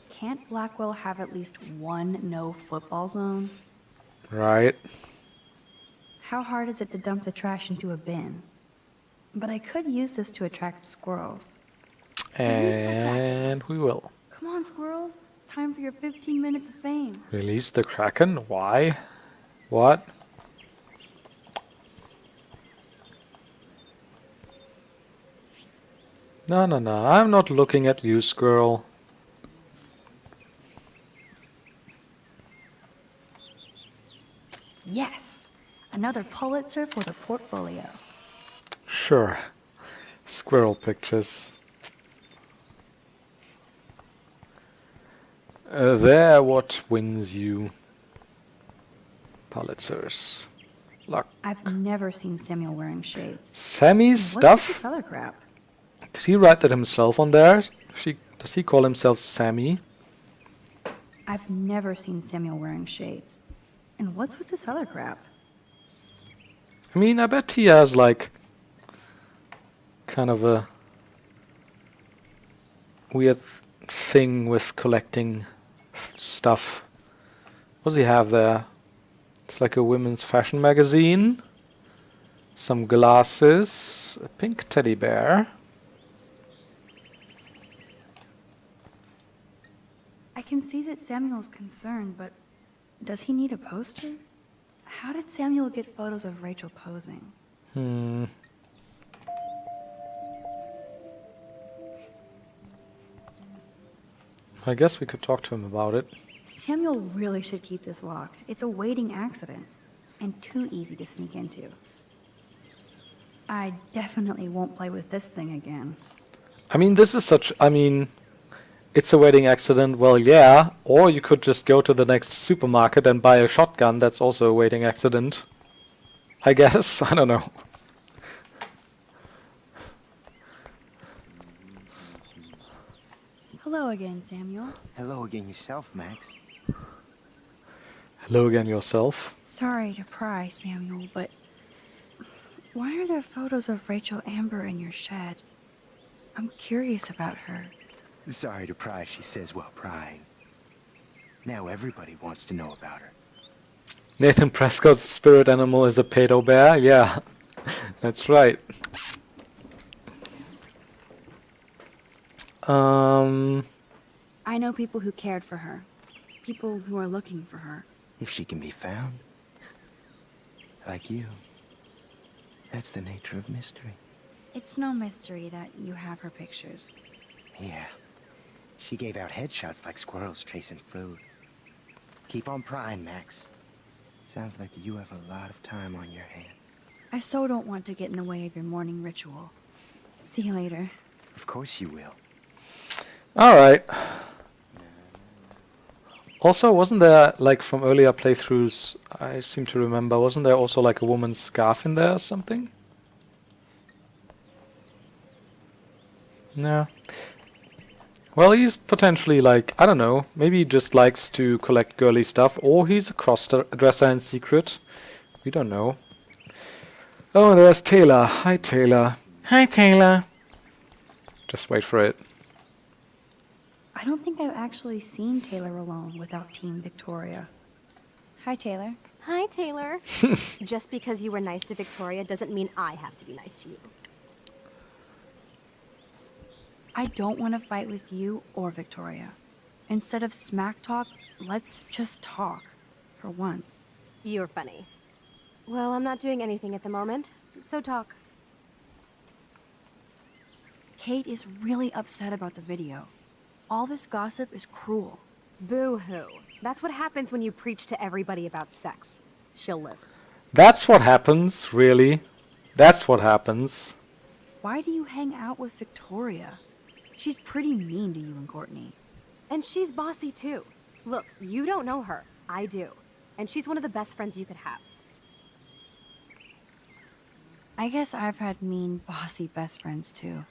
Can't Blackwell have at least one no football zone? Right. How hard is it to dump the trash into a bin? But I could use this to attract squirrels. And we will. Come on, squirrels. Time for your 15 minutes of fame. Release the Kraken? Why? What? No, no, no. I'm not looking at you, squirrel. Yes! Another Pulitzer for the portfolio. Sure. Squirrel pictures. There, what wins you? Pulitzers. Luck. I've never seen Samuel wearing shades. Sammy's What's this stuff? other crap? Did he write that himself on there? Does he call himself Sammy? I've never seen Samuel wearing shades. And what's with this other crap? I mean, I bet he has like kind of a weird thing with collecting stuff. What does he have there? It's like a women's fashion magazine, some glasses, a pink teddy bear. I can see that Samuel's concerned, but does he need a poster? How did Samuel get photos of Rachel posing? I guess we could talk to him about it. Samuel really should keep this locked. It's a waiting accident, and too easy to sneak into. I definitely won't play with this thing again. I mean, this is such... I mean, it's a wedding accident, well, yeah. Or you could just go to the next supermarket and buy a shotgun. That's also a wedding accident. I guess. I don't know. Hello again, Samuel. Hello again yourself, Max. Hello again yourself. Sorry to pry, Samuel, but why are there photos of Rachel Amber in your shed? I'm curious about her. Sorry to pry, she says while prying. Now everybody wants to know about her. Nathan Prescott's spirit animal is a pedo bear? Yeah, that's right. I know people who cared for her. People who are looking for her. If she can be found. Like you. That's the nature of mystery. It's no mystery that you have her pictures. Yeah. She gave out headshots like squirrels chasing food. Keep on prying, Max. Sounds like you have a lot of time on your hands. I so don't want to get in the way of your morning ritual. See you later. Of course you will. Alright. Also, wasn't there, like, from earlier playthroughs, I seem to remember, wasn't there also, like, a woman's scarf in there or something? No. Well, he's potentially, like, I don't know, maybe he just likes to collect girly stuff, or he's a cross-dresser in secret. We don't know. Oh, there's Taylor. Hi, Taylor. Hi, Taylor. Just wait for it. I don't think I've actually seen Taylor alone without Team Victoria. Hi, Taylor. Hi, Taylor. Just because you were nice to Victoria doesn't mean I have to be nice to you. I don't want to fight with you or Victoria. Instead of smack talk, let's just talk. For once. You're funny. Well, I'm not doing anything at the moment, so talk. Kate is really upset about the video. All this gossip is cruel. Boo-hoo. That's what happens when you preach to everybody about sex. She'll live. That's what happens, really. That's what happens. Why do you hang out with Victoria? She's pretty mean to you and Courtney. And she's bossy too. Look, you don't know her. I do. And she's one of the best friends you could have. I guess I've had mean, bossy best friends too.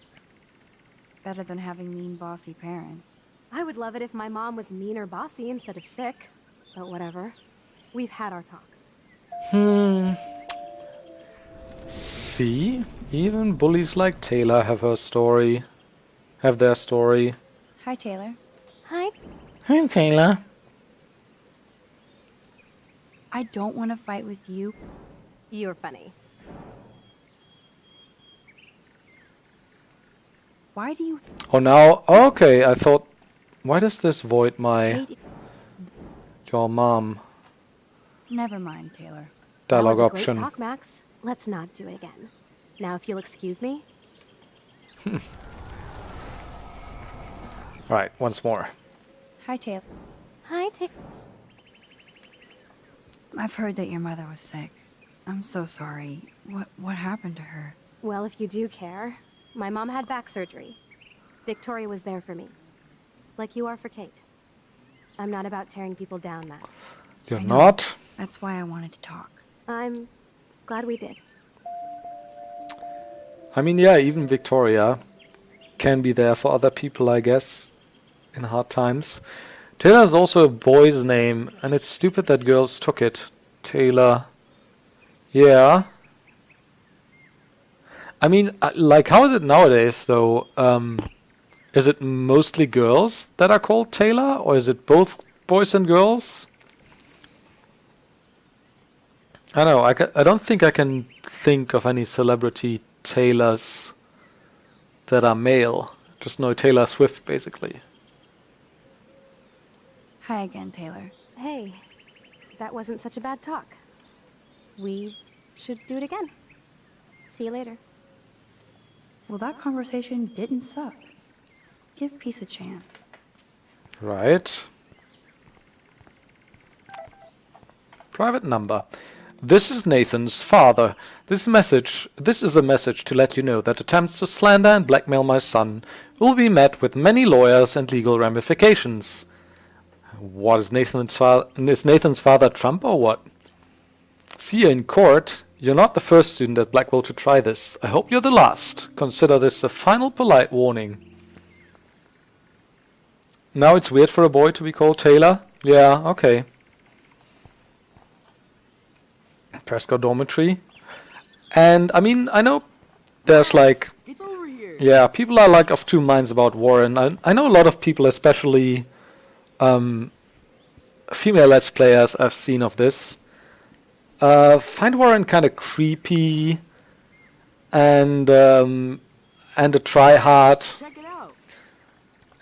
Better than having mean, bossy parents. I would love it if my mom was mean or bossy instead of sick. But whatever. We've had our talk. See? Even bullies like Taylor have her story. Have their story. Hi, Taylor. Hi. Hi, Taylor. I don't want to fight with you. You're funny. Why do you... Oh, now... Okay, I thought... Why does this void my... Kate... Your mom Never mind, Taylor. dialogue that was option? a great talk, Max. Let's not do it again. Now, if you'll excuse me. Right, once more. Hi, Taylor. Hi, I've heard that your mother was sick. I'm so sorry. What happened to her? Well, if you do care, my mom had back surgery. Victoria was there for me. Like you are for Kate. I'm not about tearing people down, Max. You're I know. not? That's why I wanted to talk. I'm glad we did. I mean, yeah, even Victoria can be there for other people, I guess, in hard times. Taylor is also a boy's name, and it's stupid that girls took it. Taylor. Yeah. I mean, like, how is it nowadays, though? Is it mostly girls that are called Taylor, or is it both boys and girls? I don't know. I don't think I can think of any celebrity Taylors that are male. Just know Taylor Swift, basically. Hi again, Taylor. Hey, that wasn't such a bad talk. We should do it again. See you later. Well, that conversation didn't suck. Give peace a chance. Right. Private number. This is Nathan's father. This is a message to let you know that attempts to slander and blackmail my son will be met with many lawyers and legal ramifications. What is Nathan's father? Is Nathan's father Trump or what? See you in court. You're not the first student at Blackwell to try this. I hope you're the last. Consider this a final polite warning. Now it's weird for a boy to be called Taylor? Yeah, okay. Prescott Dormitory. And, I mean, I know there's like... It's over here. Yeah, people are like of two minds about Warren. I know a lot of people, especially female Let's Players I've seen of this, find Warren kind of creepy and a try-hard. Check it out.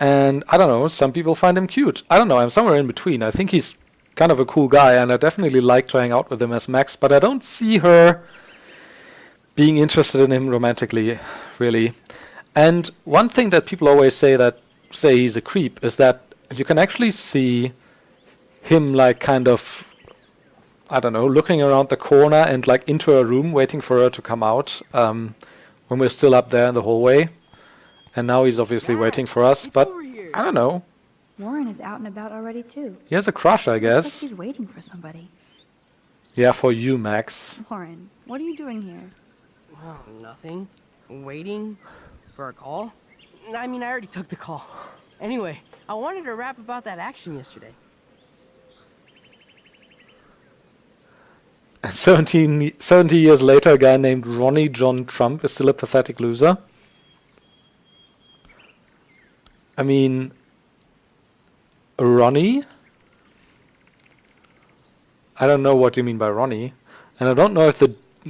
And I don't know, some people find him cute. I don't know, I'm somewhere in between. I think he's kind of a cool guy, and I definitely like trying out with him as Max, but I don't see her being interested in him romantically, really. And one thing that people always say he's a creep is that you can actually see him like kind of, I don't know, looking around the corner and like into a room waiting for her to come out when we're still up there in the hallway. And now he's obviously waiting for us, but I don't know. Warren is out and about already, too. He has a crush, I Looks guess. like he's waiting for somebody. Yeah, for you, Max. Warren, what are you doing here? Oh, nothing. Waiting for a call? I mean, I already took the call. Anyway, I wanted to rap about that action yesterday. 70 years later, a guy named Ronnie John Trump is still a pathetic loser. I mean, Ronnie? I don't know what you mean by Ronnie. And I don't know if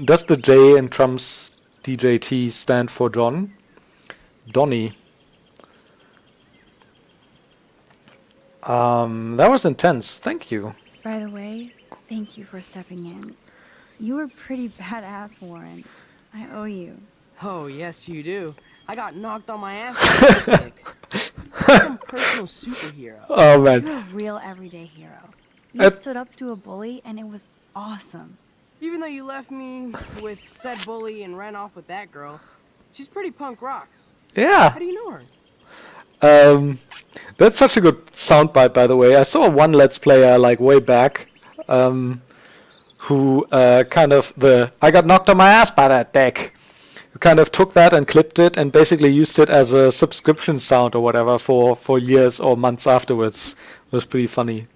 does the J in Trump's DJT stand for John? Donnie. That was intense. Thank you. By the way, thank you for stepping in. You were pretty badass, Warren. I owe you. Oh, yes, you do. I got knocked on my ass. Some personal superhero. Oh man. You're a real everyday hero. You stood up to a bully, and it was awesome. Even though you left me with said bully and ran off with that girl, she's pretty punk rock. Yeah. How do you know her? That's such a good soundbite, by the way. I saw one Let's Player like way back, who kind of I got knocked on my ass by that dick. Who kind of took that and clipped it and basically used it as a subscription sound or whatever for years or months afterwards. It was pretty funny.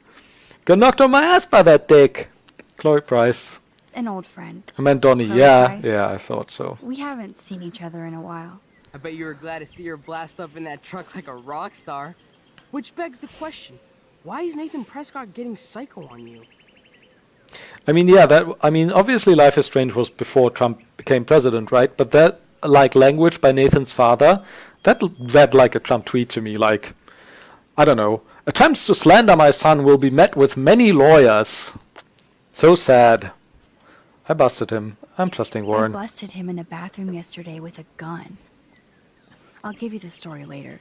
Got knocked on my ass by that dick. Chloe Price. An old friend. I meant Donnie. Chloe Yeah, Price. yeah, I thought so. We haven't seen each other in a while. I bet you were glad to see her blast up in that truck like a rock star. Which begs the question, why is Nathan Prescott getting psycho on you? I mean, yeah, obviously Life is Strange was before Trump became president, right? But that, like, language by Nathan's father, that read like a Trump tweet to me, like, I don't know, attempts to slander my son will be met with many lawyers. So sad. I busted him. I'm trusting Warren. I busted him in a bathroom yesterday with a gun. I'll give you the story later.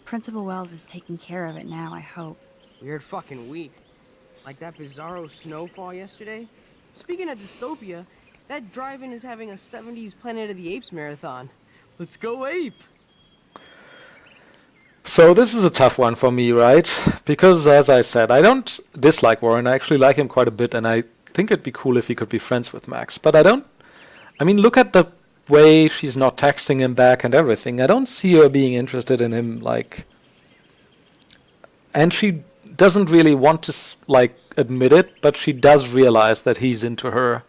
Principal Wells is taking care of it now, I hope. Weird fucking week. Like that bizarro snowfall yesterday. Speaking of dystopia, that drive-in is having a 70s Planet of the Apes marathon. Let's go ape! So this is a tough one for me, right? Because, as I said, I don't dislike Warren. I actually like him quite a bit, and I think it'd be cool if he could be friends with Max. But I mean, look at the way she's not texting him back and everything. I don't see her being interested in him, like... And she doesn't really want to, like, admit it, but she does realize that he's into her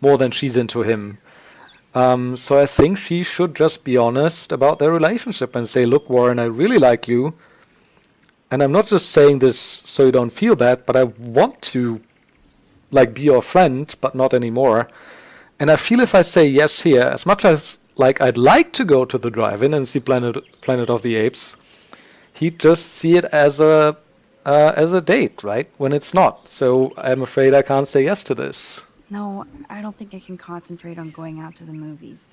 more than she's into him. So I think she should just be honest about their relationship and say, look, Warren, I really like you. And I'm not just saying this so you don't feel bad, but I want to, like, be your friend, but not anymore. And I feel if I say yes here, as much as, like, I'd like to go to the drive-in and see Planet of the Apes, he'd just see it as a date, right? When it's not. So I'm afraid I can't say yes to this. No, I don't think I can concentrate on going out to the movies.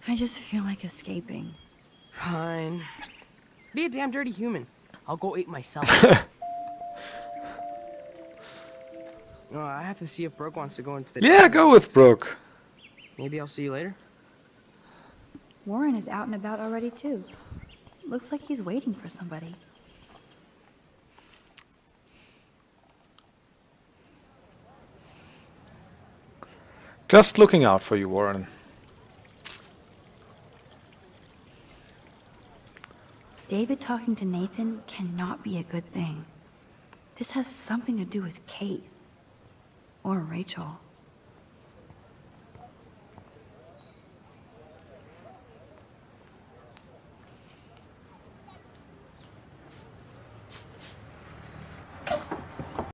I just feel like escaping. Fine. Be a damn dirty human. I'll go ape myself. I have to see if Brooke wants to go into the... Yeah, go with Brooke. Maybe I'll see you later. Warren is out and about already, too. Looks like he's waiting for somebody. Just looking out for you, Warren. David talking to Nathan cannot be a good thing. This has something to do with Kate. Or Rachel.